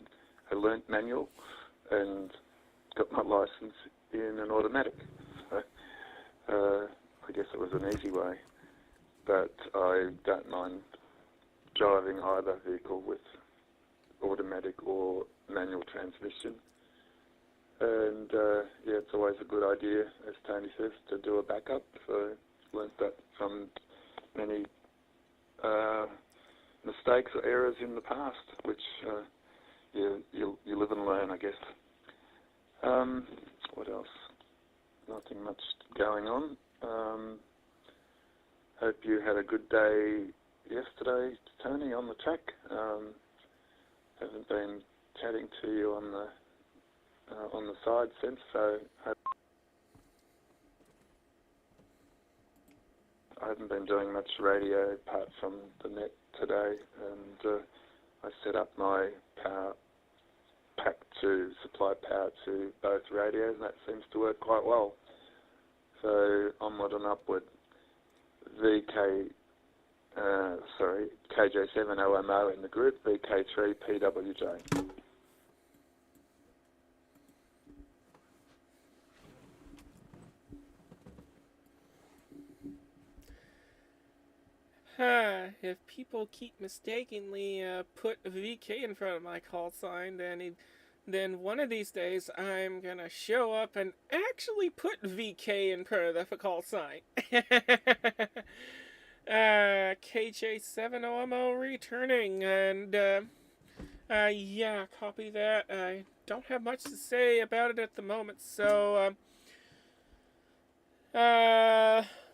learnt manual and got my license in an automatic. So, I guess it was an easy way, but I don't mind driving either vehicle with automatic or manual transmission. And yeah, it's always a good idea, as Tony says, to do a backup. So learnt that from many mistakes or errors in the past, which you live and learn, I guess. What else? Nothing much going on. Hope you had a good day yesterday, Tony, on the track. Haven't been chatting to you on the side since, so I haven't been doing much radio apart from the net today, and I set up my power pack to supply power to both radios, and that seems to work quite well. So onward and upward. KJ7OMO in the group, VK3 PWJ. If people keep mistakenly put VK in front of my call sign, then then one of these days I'm gonna show up and actually put VK in front of the call sign. KJ7OMO returning, and yeah, copy that. I don't have much to say about it at the moment, so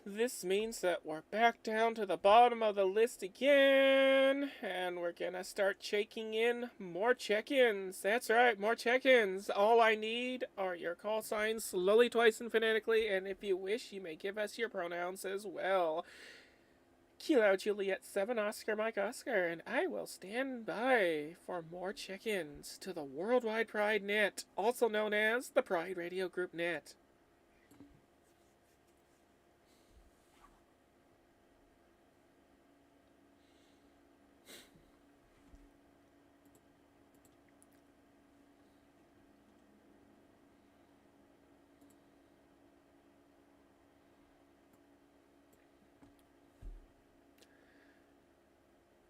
this means that we're back down to the bottom of the list again, and we're gonna start checking in more check-ins. That's right, more check-ins. All I need are your call signs slowly, twice, and phonetically, and if you wish, you may give us your pronouns as well. Kilo Juliet 7 Oscar Mike Oscar, and I will stand by for more check-ins to the Worldwide Pride Net, also known as the Pride Radio Group Net.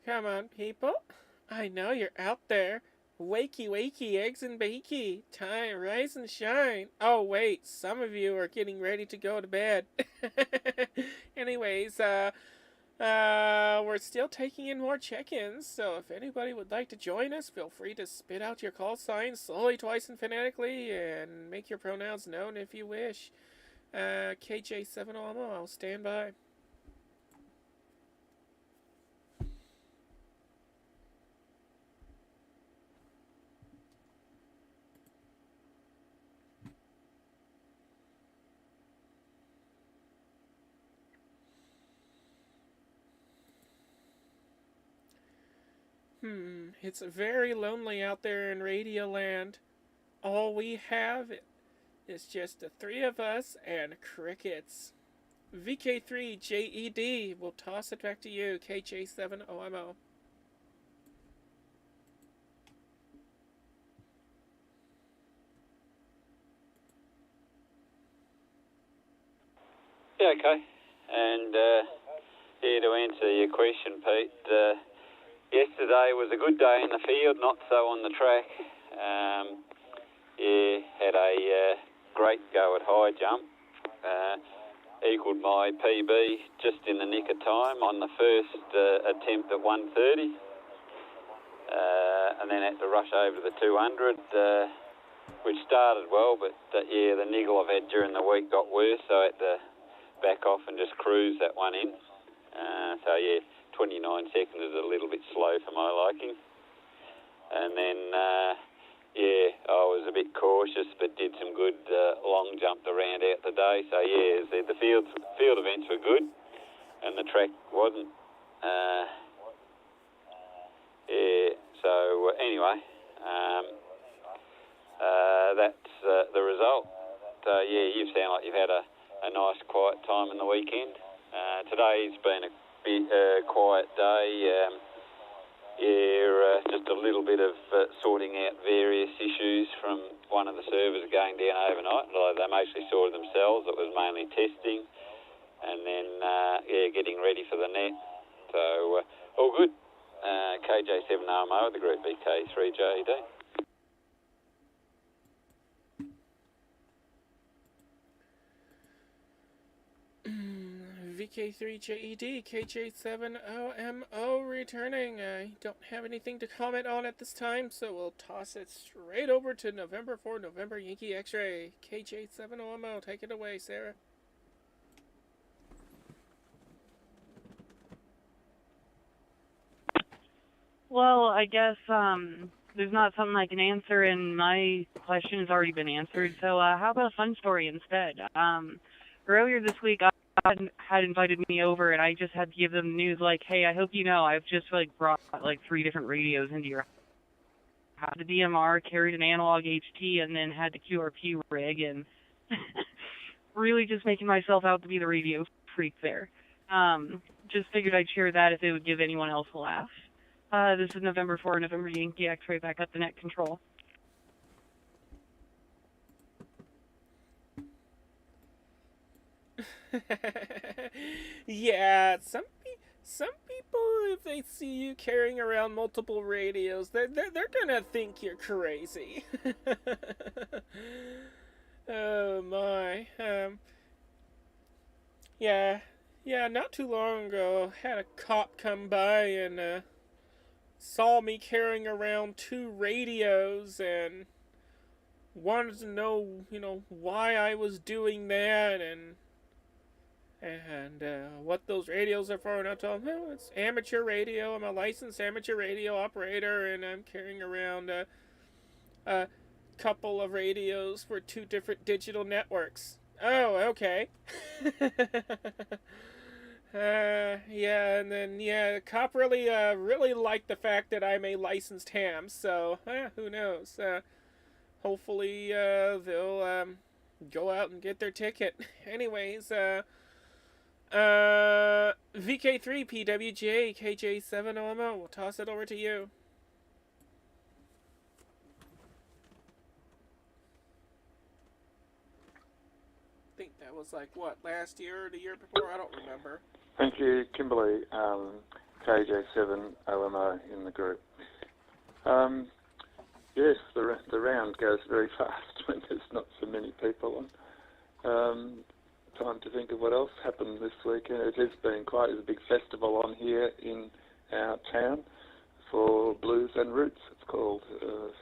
Come on, people. I know you're out there. Wakey, wakey, eggs and bakey. Time, rise and shine. Oh, wait, some of you are getting ready to go to bed. Anyways, we're still taking in more check-ins, so if anybody would like to join us, feel free to spit out your call signs slowly, twice, and phonetically, and make your pronouns known if you wish. KJ7OMO, I'll stand by. It's very lonely out there in Radioland. All we have is just the three of us and crickets. VK3JED, we'll toss it back to you, KJ7OMO. Yeah, okay. And here to answer your question, Pete, yesterday was a good day in the field, not so on the track. Had a great go at high jump. Equalled my PB just in the nick of time on the first attempt at 1:30. And then had to rush over the 200, which started well, but the niggle I've had during the week got worse, so I had to back off and just cruise that one in. 29 seconds is a little bit slow for my liking. And then, I was a bit cautious, but did some good long jump around out the day. So, the field events were good, and the track wasn't. Anyway, that's the result. You sound like you've had a nice quiet time in the weekend. Today's been a bit quiet day. Just a little bit of sorting out various issues from one of the servers going down overnight. Although they mostly sorted themselves, it was mainly testing, and then getting ready for the net. So all good. KJ7OMO, the group VK3JED. VK3JED, KJ7OMO returning. I don't have anything to comment on at this time, so we'll toss it straight over to November 4, November Yankee X-Ray. KJ7OMO, take it away, Sarah. Well, I guess there's not something I can answer, and my question has already been answered. So how about a fun story instead? Earlier this week, had invited me over, and I just had to give them the news, like, hey, I hope you know, I've just brought 3 different radios into your house. Had the DMR, carried an analog HT, and then had the QRP rig, and really just making myself out to be the radio freak there. Just figured I'd share that if it would give anyone else a laugh. This is November 4, November Yankee X-Ray, back up the net control. Yeah, some people if they see you carrying around multiple radios, they're gonna think you're crazy. Oh my. Yeah, not too long ago, had a cop come by and saw me carrying around 2 radios and wanted to know, why I was doing that and what those radios are for. And I told him, well, it's amateur radio. I'm a licensed amateur radio operator, and I'm carrying around a couple of radios for 2 different digital networks. Oh, okay. Yeah, and then, the cop really liked the fact that I'm a licensed ham, so, who knows. Hopefully, they'll, go out and get their ticket. Anyways, VK3 PWJ KJ7 OMO, we'll toss it over to you. I think that was like, what, last year or the year before? I don't remember. Thank you, Kimberly. KJ7 OMO in the group. Yes, the round goes very fast when there's not so many people on. Time to think of what else happened this weekend. It has been quite a big festival on here in our town for blues and roots, it's called.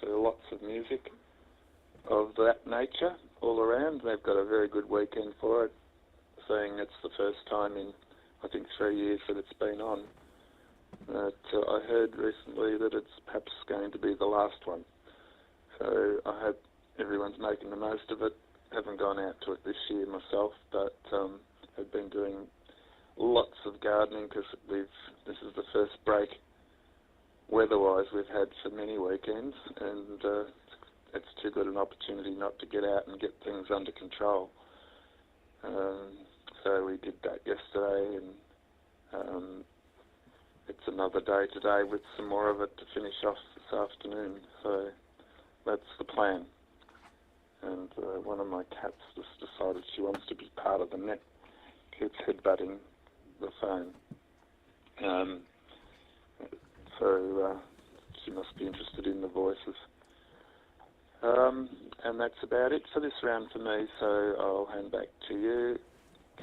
So lots of music of that nature all around. They've got a very good weekend for it, saying it's the first time in, I think, 3 years that it's been on. I heard recently that it's perhaps going to be the last one. So I hope everyone's making the most of it. Haven't gone out to it this year myself, but have been doing lots of gardening because this is the first break weather-wise we've had for many weekends, and it's too good an opportunity not to get out and get things under control. So we did that yesterday, and it's another day today with some more of it to finish off this afternoon. So that's the plan. And one of my cats just decided she wants to be part of the net. Keeps headbutting the phone. So she must be interested in the voices. And that's about it for this round for me, so I'll hand back to you.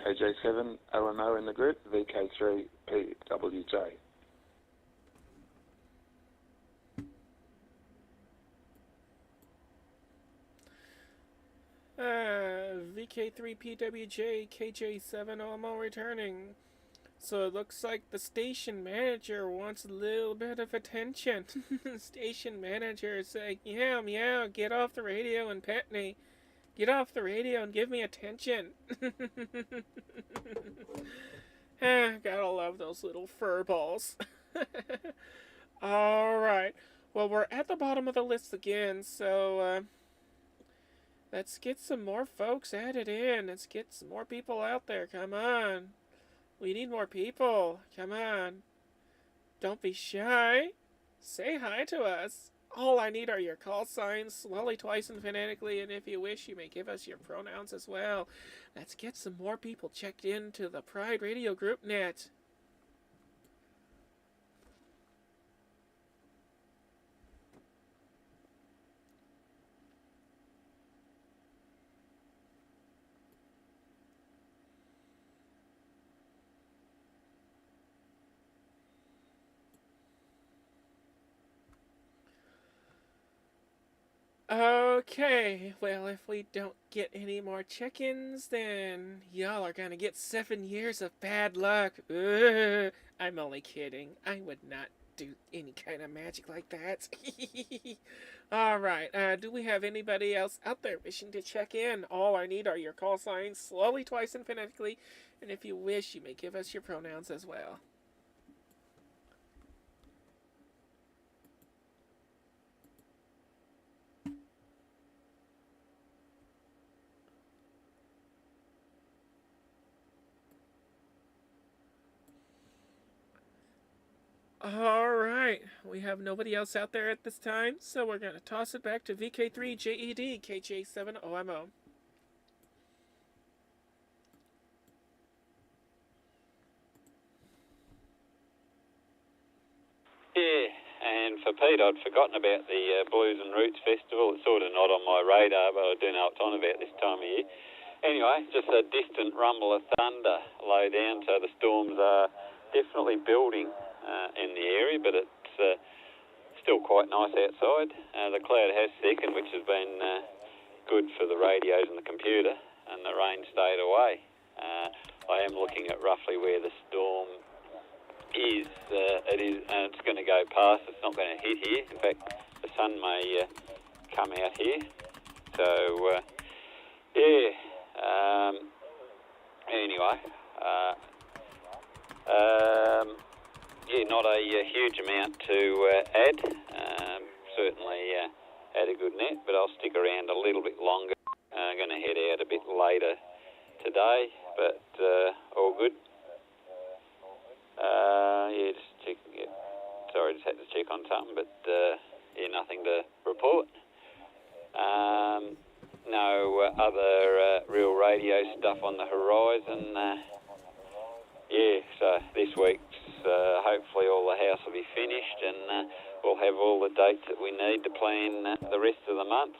KJ7 OMO in the group, VK3 PWJ. VK3PWJ KJ7 OMO returning. So it looks like the station manager wants a little bit of attention. Station manager is saying, meow, meow, get off the radio and pet me. Get off the radio and give me attention. Gotta love those little fur balls. Alright. Well, we're at the bottom of the list again, so let's get some more folks added in. Let's get some more people out there. Come on. We need more people. Come on. Don't be shy. Say hi to us. All I need are your call signs, slowly, twice, and phonetically, and if you wish, you may give us your pronouns as well. Let's get some more people checked into the Pride Radio Group net. Okay, well, if we don't get any more check-ins, then y'all are gonna get 7 years of bad luck. Ugh, I'm only kidding. I would not do any kind of magic like that. Alright, do we have anybody else out there wishing to check in? All I need are your call signs, slowly, twice, and phonetically, and if you wish, you may give us your pronouns as well. Alright, we have nobody else out there at this time, so we're going to toss it back to VK3JED KJ7OMO. Yeah, and for Pete, I'd forgotten about the Blues and Roots Festival. It's sort of not on my radar, but I do know it's on about this time of year. Anyway, just a distant rumble of thunder low down, so the storms are definitely building in the area, but it's still quite nice outside. The cloud has thickened, which has been good for the radios and the computer, and the rain stayed away. I am looking at roughly where the storm is. It's going to go past. It's not going to hit here. In fact, the sun may come out here. So, anyway, not a huge amount to add. Certainly had a good net, but I'll stick around a little bit longer. I'm going to head out a bit later today, but all good. Just checking. Sorry, just had to check on something, but nothing to report. No other real radio stuff on the horizon. So this week's hopefully all the house will be finished, and we'll have all the dates that we need to plan the rest of the month.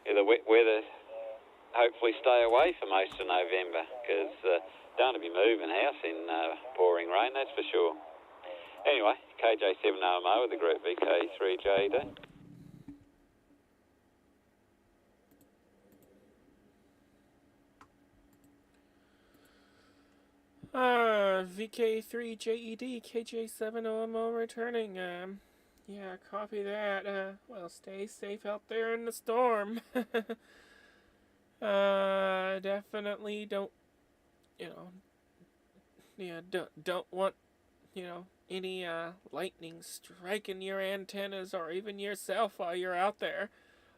The wet weather hopefully stay away for most of November, because don't want to be moving house in pouring rain, that's for sure. Anyway, KJ7OMO with the group VK3JD. VK3JED, KJ7OMO returning. Copy that. Well, stay safe out there in the storm. Definitely don't want, any lightning striking your antennas or even yourself while you're out there.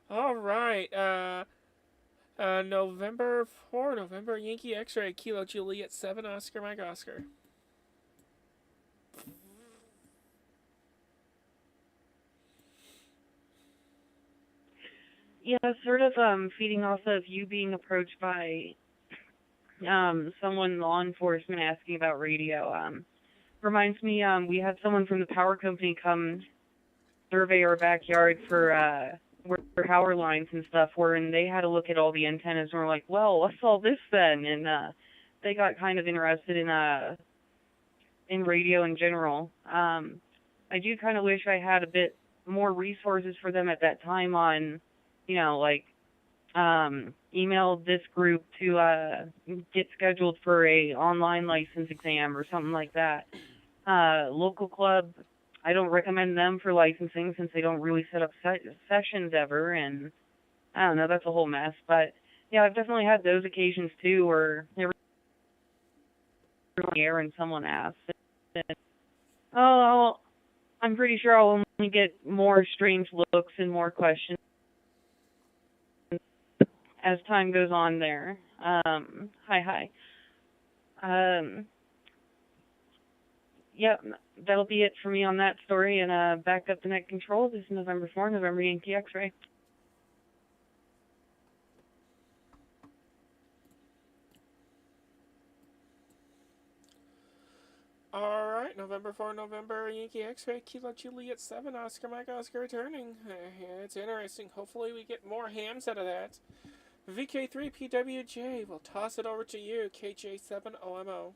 All right. November 4, November Yankee X-ray, Kilo Juliet 7, Oscar Mike Oscar. Yeah, sort of feeding off of you being approached by someone in law enforcement asking about radio. Reminds me, we had someone from the power company come survey our backyard for power lines and stuff, and they had to look at all the antennas, and we're like, well, what's all this then? And they got kind of interested in radio in general. I do kind of wish I had a bit more resources for them at that time on, email this group to get scheduled for a online license exam or something like that. Local club, I don't recommend them for licensing since they don't really set up sessions ever, and I don't know, that's a whole mess. But yeah, I've definitely had those occasions too where they were on the air and someone asked, I'm pretty sure I'll only get more strange looks and more questions as time goes on there. Hi. Yep, that'll be it for me on that story. And back up to net control. This is November 4, November Yankee X-ray. All right, November 4, November Yankee X-ray, Kilo Juliet 7, Oscar Mike Oscar returning. It's interesting. Hopefully we get more hams out of that. VK3PWJ, we'll toss it over to you, KJ7OMO.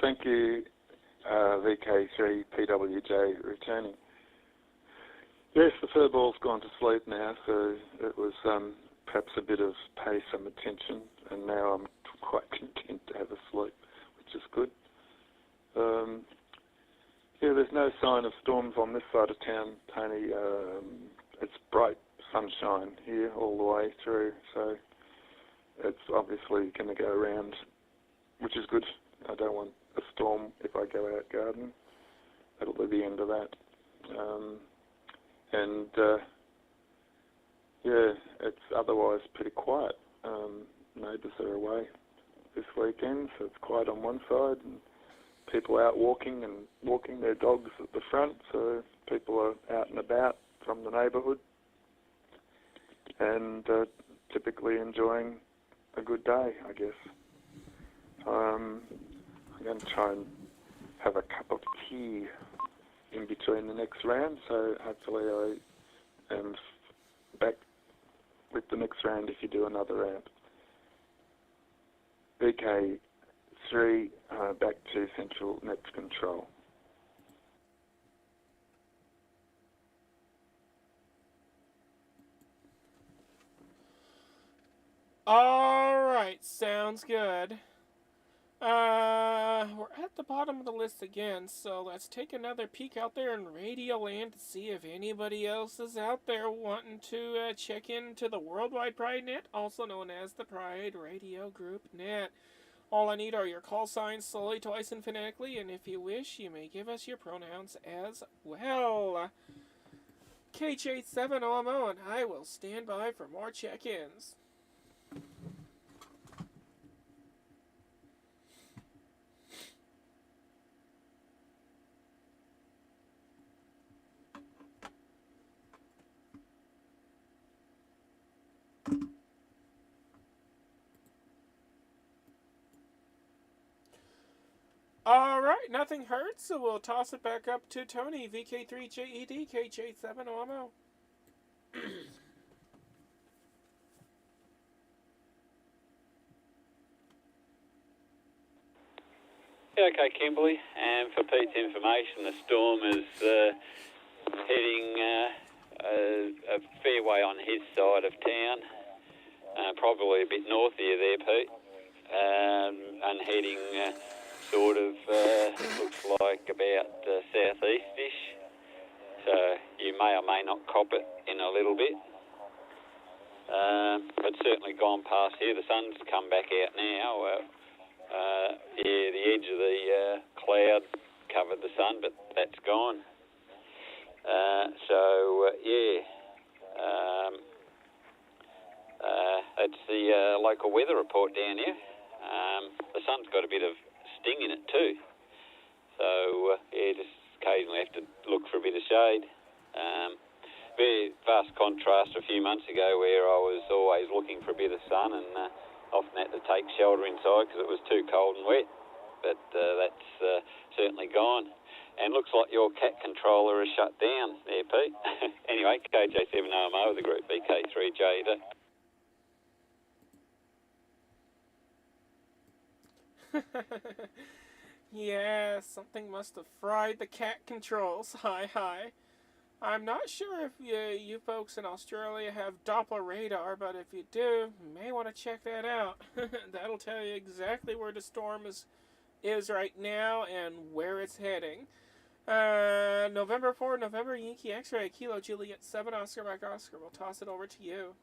Thank you, VK3PWJ returning. Yes, the fur ball's gone to sleep now, so it was perhaps a bit of pay some attention, and now I'm quite content to have a sleep, which is good. There's no sign of storms on this side of town, Tony. It's bright sunshine here all the way through, so it's obviously going to go around, which is good. I don't want a storm if I go out garden. That'll be the end of that. It's otherwise pretty quiet. Neighbours are away this weekend, so it's quiet on one side, and people out walking their dogs at the front, so people are out and about from the neighbourhood, and typically enjoying a good day, I guess. I'm going to try and have a cup of tea in between the next round, so hopefully I am back with the next round if you do another round. VK3, back to Central Net Control. Alright, sounds good. We're at the bottom of the list again, so let's take another peek out there in Radio Land to see if anybody else is out there wanting to check into the Worldwide Pride Net, also known as the Pride Radio Group Net. All I need are your call signs slowly, twice, and phonetically, and if you wish, you may give us your pronouns as well. KH87OMO, and I will stand by for more check-ins. Alright, nothing hurts, so we'll toss it back up to Tony, VK3JED, KH87OMO. Yeah, okay, Kimberley. And for Pete's information, the storm is heading a fair way on his side of town, probably a bit north of you there, Pete, and heading sort of looks like about southeast-ish. So you may or may not cop it in a little bit. But certainly gone past here. The sun's come back out now. Yeah, the edge of the cloud covered the sun, but that's gone. That's the local weather report down here. The sun's got a bit of sting in it too. So, just occasionally have to look for a bit of shade. Very vast contrast a few months ago where I was always looking for a bit of sun and often had to take shelter inside because it was too cold and wet. But that's certainly gone. And looks like your cat controller is shut down there, Pete. Anyway, KJ7OMO with the group VK3JD. Yeah, something must have fried the cat controls. Hi. I'm not sure if you folks in Australia have Doppler radar, but if you do, you may want to check that out. That'll tell you exactly where the storm is right now and where it's heading. November 4, November Yankee X-Ray, Kilo Juliet 7, Oscar Mike Oscar. We'll toss it over to you.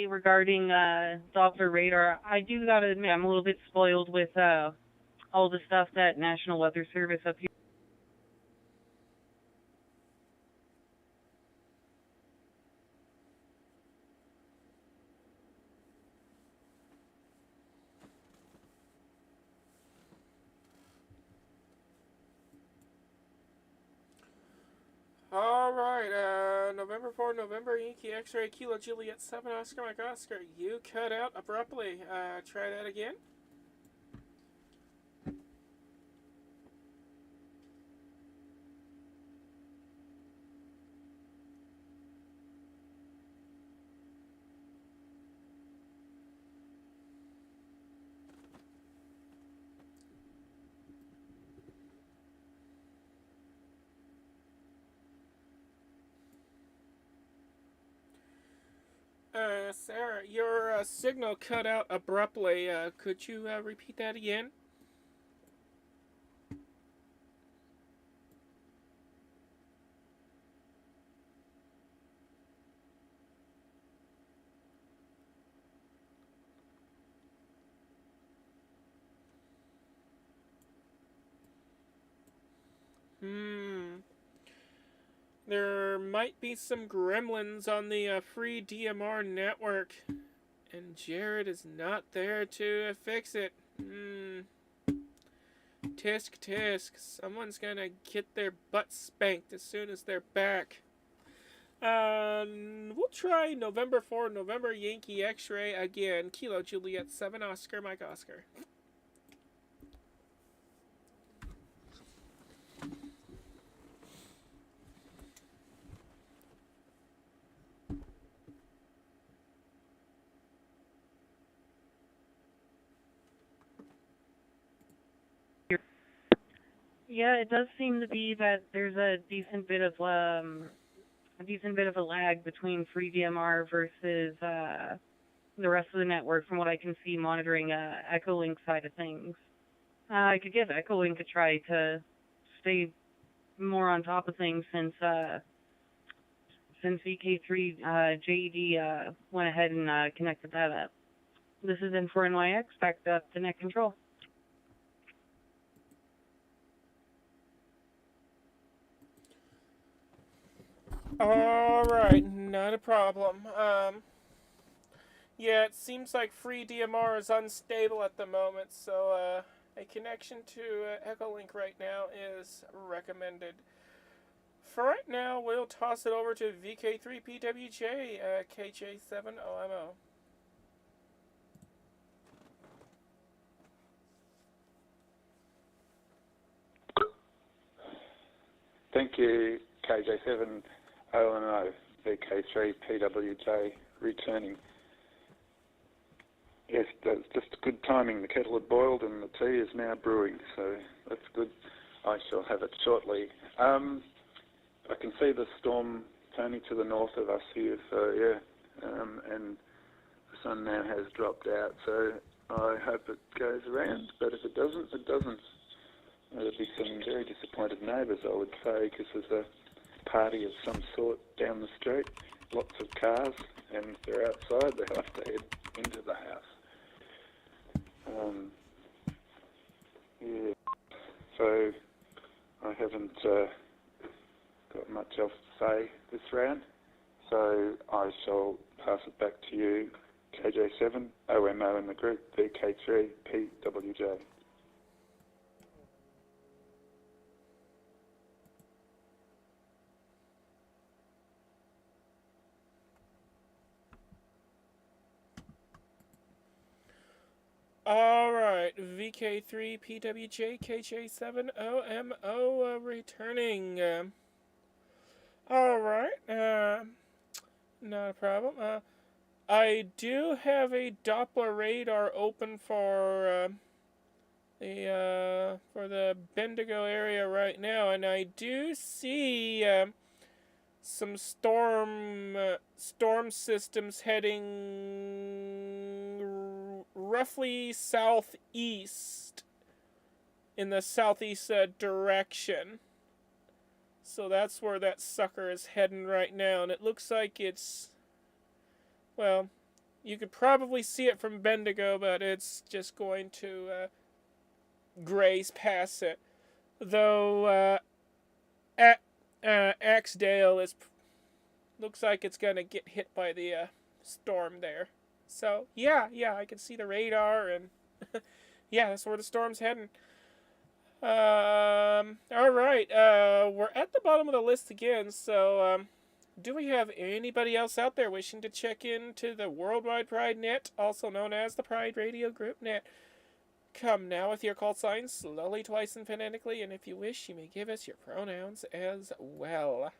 Regarding Doppler radar, I do gotta admit I'm a little bit spoiled with all the stuff that National Weather Service up here. Alright, November 4, November Yankee X-Ray, Kilo Juliet 7, Oscar Mike Oscar. You cut out abruptly. Try that again. Sarah, your signal cut out abruptly. Could you repeat that again? There might be some gremlins on the free DMR network. And Jared is not there to fix it. Tisk tisk. Someone's gonna get their butt spanked as soon as they're back. We'll try November 4, November Yankee X-ray again. Kilo Juliet 7 Oscar Mike Oscar. Yeah, it does seem to be that there's a decent bit of a lag between FreeDMR versus the rest of the network from what I can see monitoring Echolink side of things. I could give Echolink a try to stay more on top of things since VK3 JED went ahead and connected that up. This is N4NYX, back to net control. Alright, not a problem. Yeah, it seems like FreeDMR is unstable at the moment, so a connection to Echolink right now is recommended. For right now, we'll toss it over to VK3PWJ, KJ7OMO. Thank you, KJ7OMO, VK3PWJ, returning. Yes, that's just good timing. The kettle had boiled and the tea is now brewing, so that's good. I shall have it shortly. I can see the storm turning to the north of us here, so yeah, and the sun now has dropped out, so I hope it goes around, but if it doesn't, it doesn't. There'll be some very disappointed neighbours, I would say, because there's a party of some sort down the street, lots of cars, and if they're outside, they have to head into the house. Yeah, so I haven't got much else to say this round, so I shall pass it back to you, KJ7, OMO in the group, VK3, PWJ. Alright, VK3PWJ KJ7OMO returning. Alright, not a problem. I do have a Doppler radar open for the Bendigo area right now, and I do see some storm systems heading roughly southeast, in the southeast direction. So that's where that sucker is heading right now, and it looks like it's, well, you could probably see it from Bendigo, but it's just going to graze past it. Though Axdale looks like it's gonna get hit by the storm there. So yeah, I can see the radar, and yeah, that's where the storm's heading. All right, we're at the bottom of the list again. So do we have anybody else out there wishing to check into the Worldwide Pride Net, also known as the Pride Radio Group Net? Come now with your call signs, slowly, twice, and phonetically, and if you wish, you may give us your pronouns as well.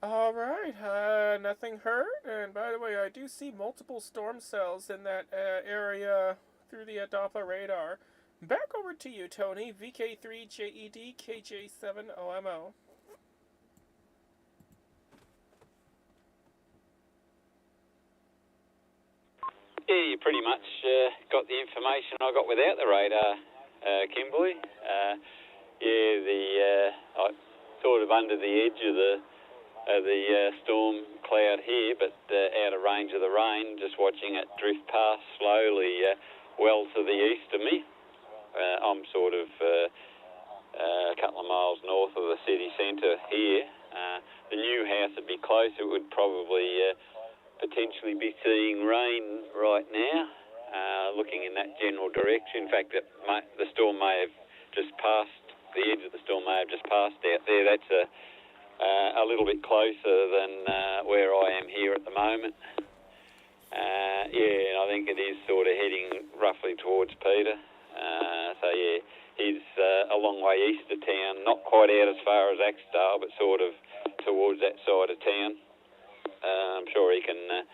Alright, nothing heard, and by the way, I do see multiple storm cells in that area through the Doppler radar. Back over to you, Tony, VK3JED KJ7OMO. Yeah, you pretty much got the information I got without the radar, Kimberley. I sort of under the edge of the the storm cloud here, but out of range of the rain, just watching it drift past slowly well to the east of me. I'm sort of a couple of miles north of the city centre here. The new house would be close. It would probably potentially be seeing rain right now, looking in that general direction. In fact, the storm may have just passed, the edge of the storm may have just passed out there. That's a little bit closer than where I am here at the moment. Yeah, and I think it is sort of heading roughly towards Peter. So yeah, he's a long way east of town, not quite out as far as Axedale, but sort of towards that side of town. I'm sure he can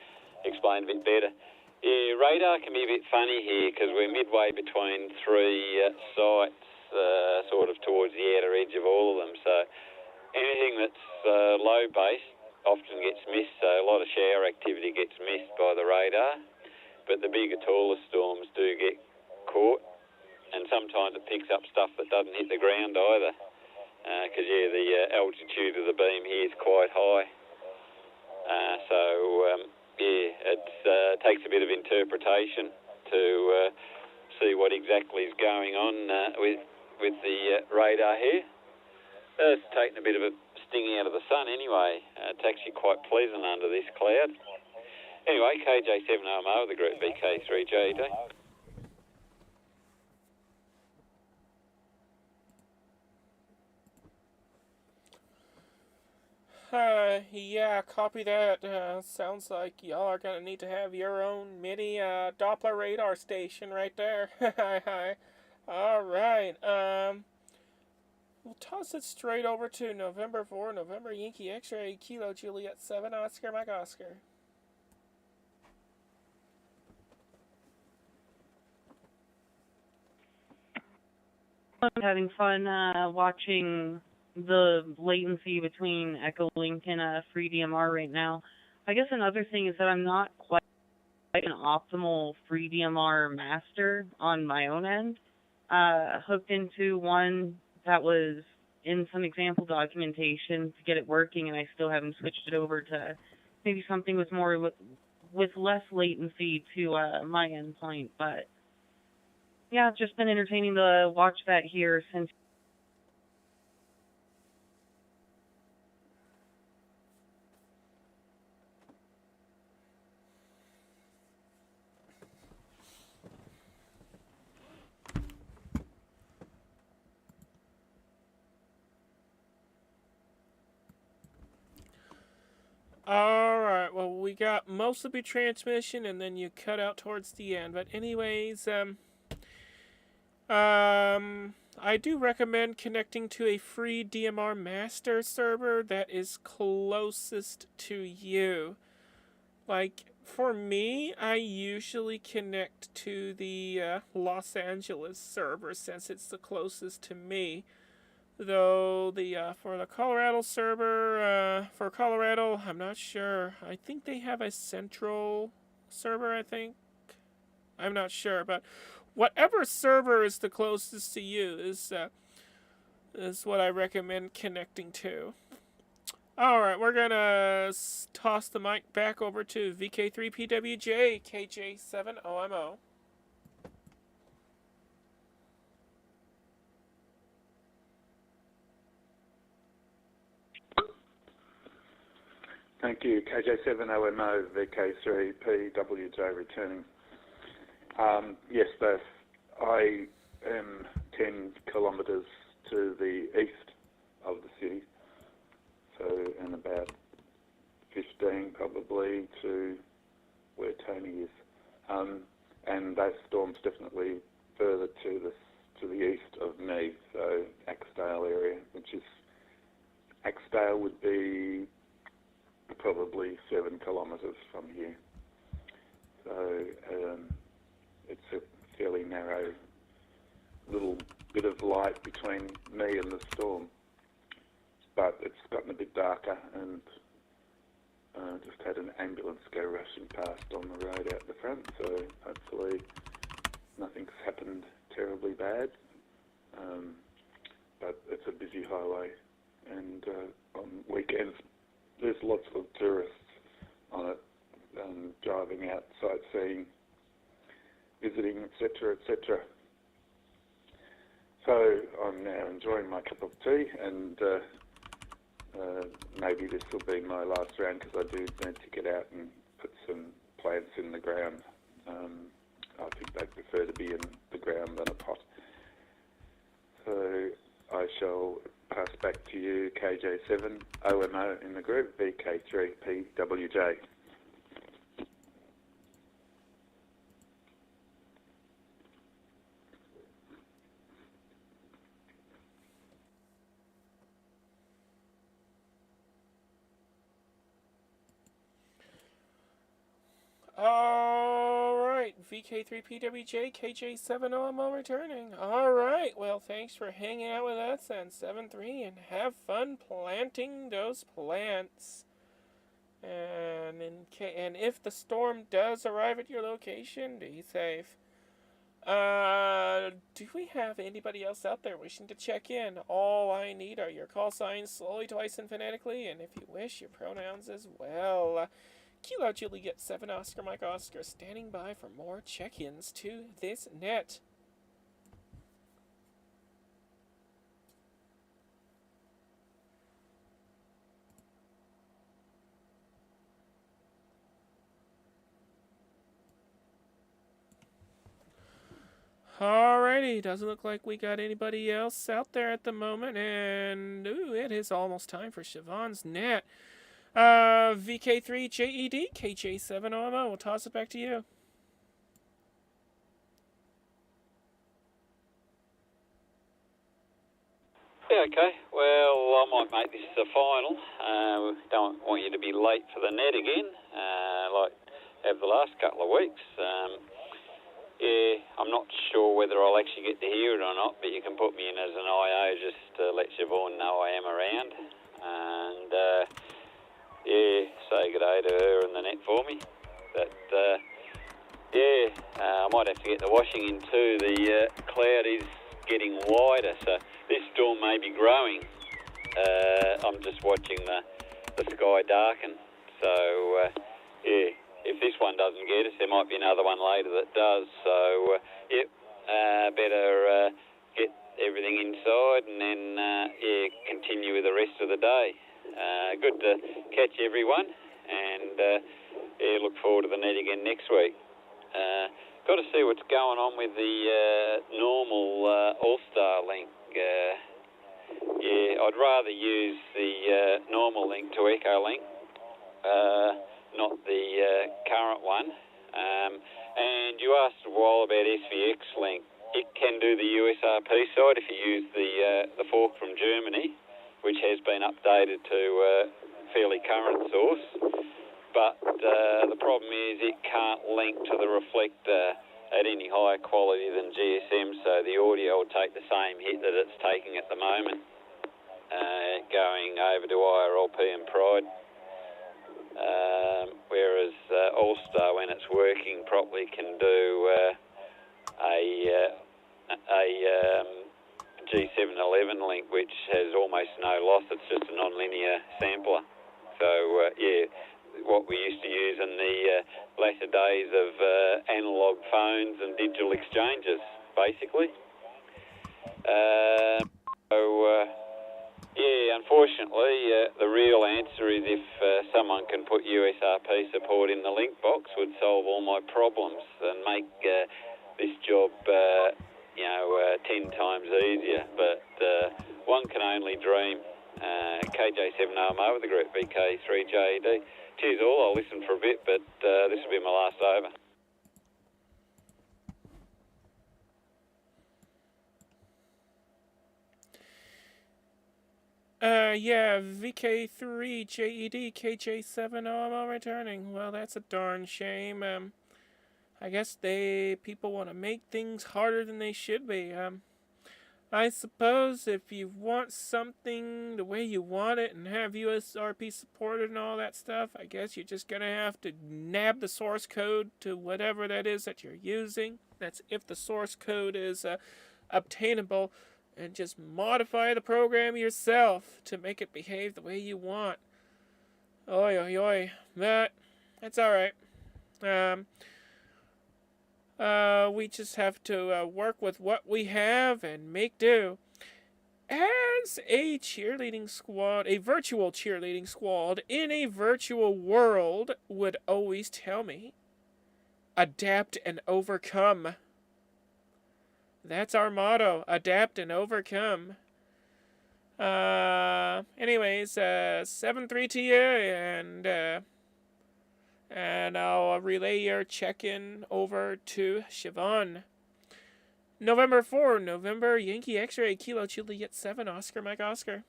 explain a bit better. Yeah, radar can be a bit funny here because we're midway between three sites, sort of towards the outer edge of all of them. So anything that's low-based often gets missed, so a lot of shower activity gets missed by the radar. But the bigger, taller storms do get caught, and sometimes it picks up stuff that doesn't hit the ground either, because the altitude of the beam here is quite high. It takes a bit of interpretation to see what exactly is going on with the radar here. It's taken a bit of a sting out of the sun anyway. It's actually quite pleasant under this cloud. Anyway, KJ7OMO of the group VK3JD. Yeah, copy that. Sounds like y'all are gonna need to have your own mini Doppler radar station right there. Hi. Alright, we'll toss it straight over to November 4, November Yankee X-ray, Kilo Juliet 7, Oscar Mike Oscar. I'm having fun watching the latency between Echolink and FreeDMR right now. I guess another thing is that I'm not quite an optimal FreeDMR master on my own end. Hooked into one that was in some example documentation to get it working, and I still haven't switched it over to maybe something with less latency to my endpoint. But yeah, I've just been entertaining to watch that here since. Alright, well, we got most of your transmission, and then you cut out towards the end. But anyways, I do recommend connecting to a FreeDMR master server that is closest to you. Like, for me, I usually connect to the Los Angeles server since it's the closest to me. Though for the Colorado server, for Colorado, I'm not sure. I think they have a central server, I think. I'm not sure, but whatever server is the closest to you is what I recommend connecting to. Alright, we're gonna toss the mic back over to VK3PWJ, KJ7OMO. Thank you, KJ7OMO, VK3PWJ returning. Yes, I am 10 kilometres to the east of the city, so and about 15 probably to where Tony is. And that storm's definitely further to the east of me, so Axedale area, which is, Axedale would be probably 7 kilometres from here. So it's a fairly narrow little bit of light between me and the storm. But it's gotten a bit darker, and just had an ambulance go rushing past on the road out the front, so hopefully nothing's happened terribly bad. But it's a busy highway, and on weekends there's lots of tourists on it, driving out, sightseeing, visiting, etc., etc. So I'm now enjoying my cup of tea, and maybe this will be my last round because I do need to get out and put some plants in the ground. I think they prefer to be in the ground than a pot. So I shall pass back to you, KJ7 OMO in the group, VK3 PWJ. Alright, VK3PWJ, KJ7OMO returning. Alright, well, thanks for hanging out with us on 7-3, and have fun planting those plants. And if the storm does arrive at your location, be safe. Do we have anybody else out there wishing to check in? All I need are your call signs, slowly, twice, and phonetically, and if you wish, your pronouns as well. Kilo Juliet 7 Oscar Mike Oscar standing by for more check-ins to this net. Alrighty, doesn't look like we got anybody else out there at the moment, and it is almost time for Siobhan's net. VK3JED, KJ7OMO, we'll toss it back to you. Yeah, okay. Well, I might make this the final. Don't want you to be late for the net again, like have the last couple of weeks. Yeah, I'm not sure whether I'll actually get to hear it or not, but you can put me in as an IO just to let Siobhan know I am around. And, yeah, say good day to her in the net for me. But, I might have to get the washing in too. The cloud is getting wider, so this storm may be growing. I'm just watching the sky darken. So, yeah, if this one doesn't get us, there might be another one later that does. So, better get everything inside and then, continue with the rest of the day. Good to catch everyone, and look forward to the net again next week. Got to see what's going on with the normal All-Star link. I'd rather use the normal link to Echolink, not the current one. And you asked a while about SVX link. It can do the USRP side if you use the fork from Germany, which has been updated to fairly current source. But the problem is it can't link to the reflector at any higher quality than GSM, so the audio will take the same hit that it's taking at the moment, going over to IRLP and Pride. Whereas All-Star, when it's working properly, can do a G711 link, which has almost no loss. It's just a non-linear sampler. So, what we used to use in the latter days of analog phones and digital exchanges, basically. Unfortunately, the real answer is if someone can put USRP support in the link box, would solve all my problems and make this job, 10 times easier. But one can only dream. KJ7OMO with the group, VK3JED. Cheers all, I'll listen for a bit, but this will be my last over. VK3JED, KJ7OMO returning. Well, that's a darn shame. I guess people want to make things harder than they should be. I suppose if you want something the way you want it and have USRP supported and all that stuff, I guess you're just going to have to nab the source code to whatever that is that you're using. That's if the source code is obtainable, and just modify the program yourself to make it behave the way you want. Oi, oi, oi. That's alright. We just have to work with what we have and make do. As a cheerleading squad, a virtual cheerleading squad in a virtual world would always tell me, adapt and overcome. That's our motto, adapt and overcome. Anyways, 7-3 to you, and I'll relay your check-in over to Siobhan. November 4, November, Yankee X-Ray, Kilo Juliet 7, Oscar Mike Oscar.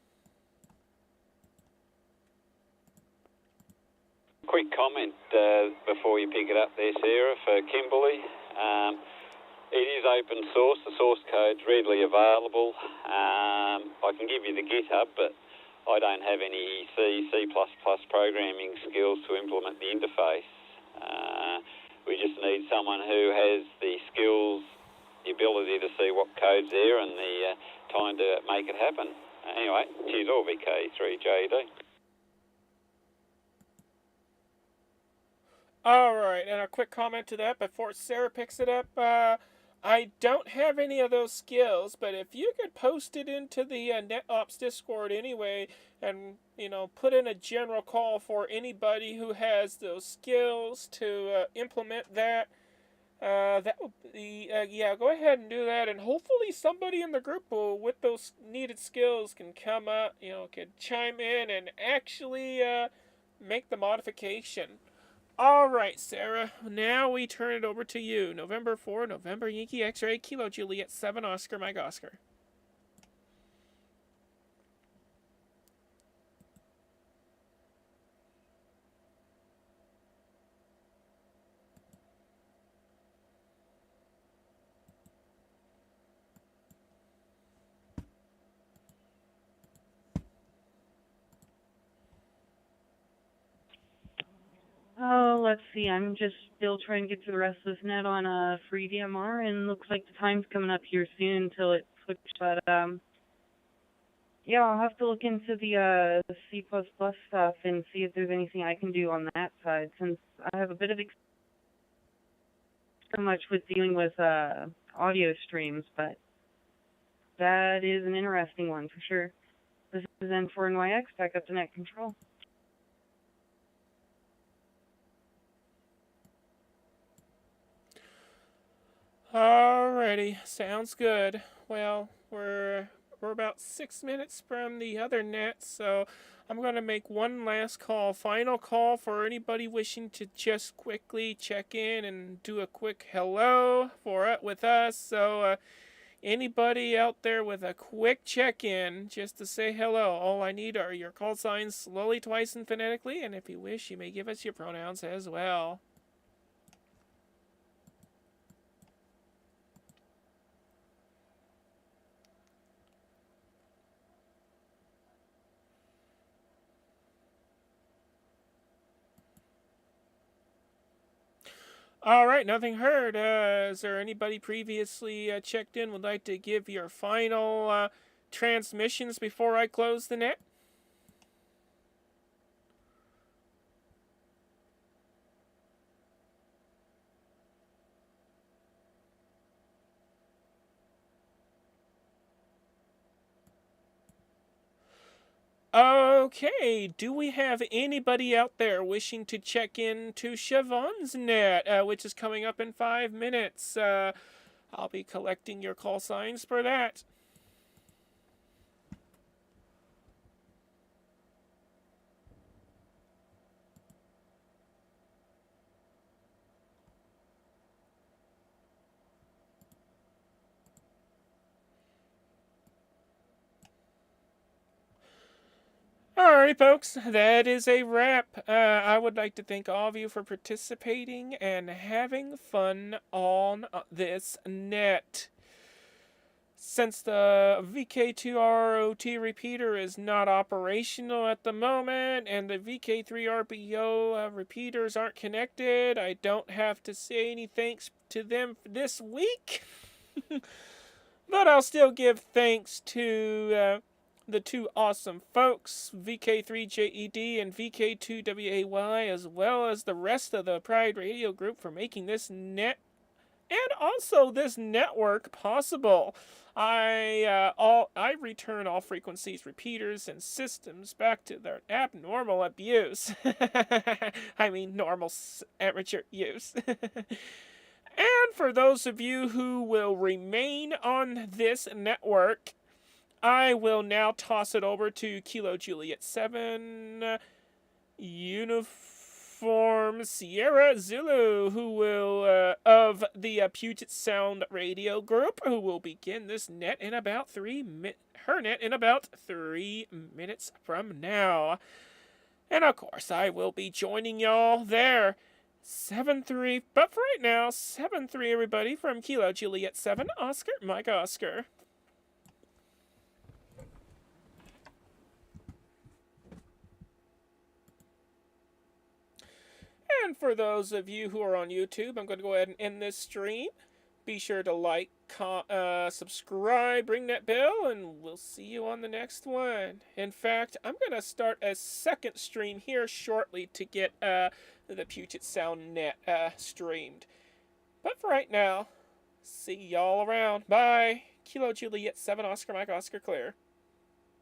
Quick comment before you pick it up there, Sarah, for Kimberley. It is open source. The source code's readily available. I can give you the GitHub, but I don't have any C++ programming skills to implement the interface. We just need someone who has the skills, the ability to see what code's there and the time to make it happen. Anyway, cheers all, VK3JD. Alright, and a quick comment to that before Sarah picks it up. I don't have any of those skills, but if you could post it into the NetOps Discord anyway, and, put in a general call for anybody who has those skills to implement that, that would be, go ahead and do that, and hopefully somebody in the group with those needed skills can come up, can chime in and actually make the modification. Alright, Sarah, now we turn it over to you. November 4, November Yankee X-Ray, Kilo Juliet 7, Oscar Mike Oscar. Oh, let's see. I'm just still trying to get through the rest of this net on a free DMR, and looks like the time's coming up here soon until it switches. But yeah, I'll have to look into the C++ stuff and see if there's anything I can do on that side, since I have a bit of so much with dealing with audio streams. But that is an interesting one for sure. This is N4NYX, back up to net control. Alrighty, sounds good. Well, we're about 6 minutes from the other net, so I'm going to make one last call, final call for anybody wishing to just quickly check in and do a quick hello with us. So anybody out there with a quick check-in just to say hello, all I need are your call signs slowly, twice, and phonetically, and if you wish, you may give us your pronouns as well. Alright, nothing heard. Is there anybody previously checked in would like to give your final transmissions before I close the net? Okay, do we have anybody out there wishing to check in to Siobhan's net, which is coming up in 5 minutes? I'll be collecting your call signs for that. Alright, folks, that is a wrap. I would like to thank all of you for participating and having fun on this net. Since the VK2ROT repeater is not operational at the moment, and the VK3RPO repeaters aren't connected, I don't have to say any thanks to them this week. But I'll still give thanks to the two awesome folks, VK3JED and VK2WAY, as well as the rest of the Pride Radio group for making this net and also this network possible. I return all frequencies, repeaters, and systems back to their abnormal abuse. I mean, normal amateur use. And for those of you who will remain on this network, I will now toss it over to Kilo Juliet 7 Uniform Sierra Zulu, who will, of the Puget Sound Radio Group, who will begin this net in about 3 minutes from now. And of course, I will be joining y'all there. 7-3, but for right now, 7-3 everybody from Kilo Juliet 7, Oscar, Mike Oscar. And for those of you who are on YouTube, I'm going to go ahead and end this stream. Be sure to like, subscribe, ring that bell, and we'll see you on the next one. In fact, I'm going to start a second stream here shortly to get the Puget Sound net streamed. But for right now, see y'all around. Bye. Kilo Juliet 7 Oscar Mike Oscar Clear.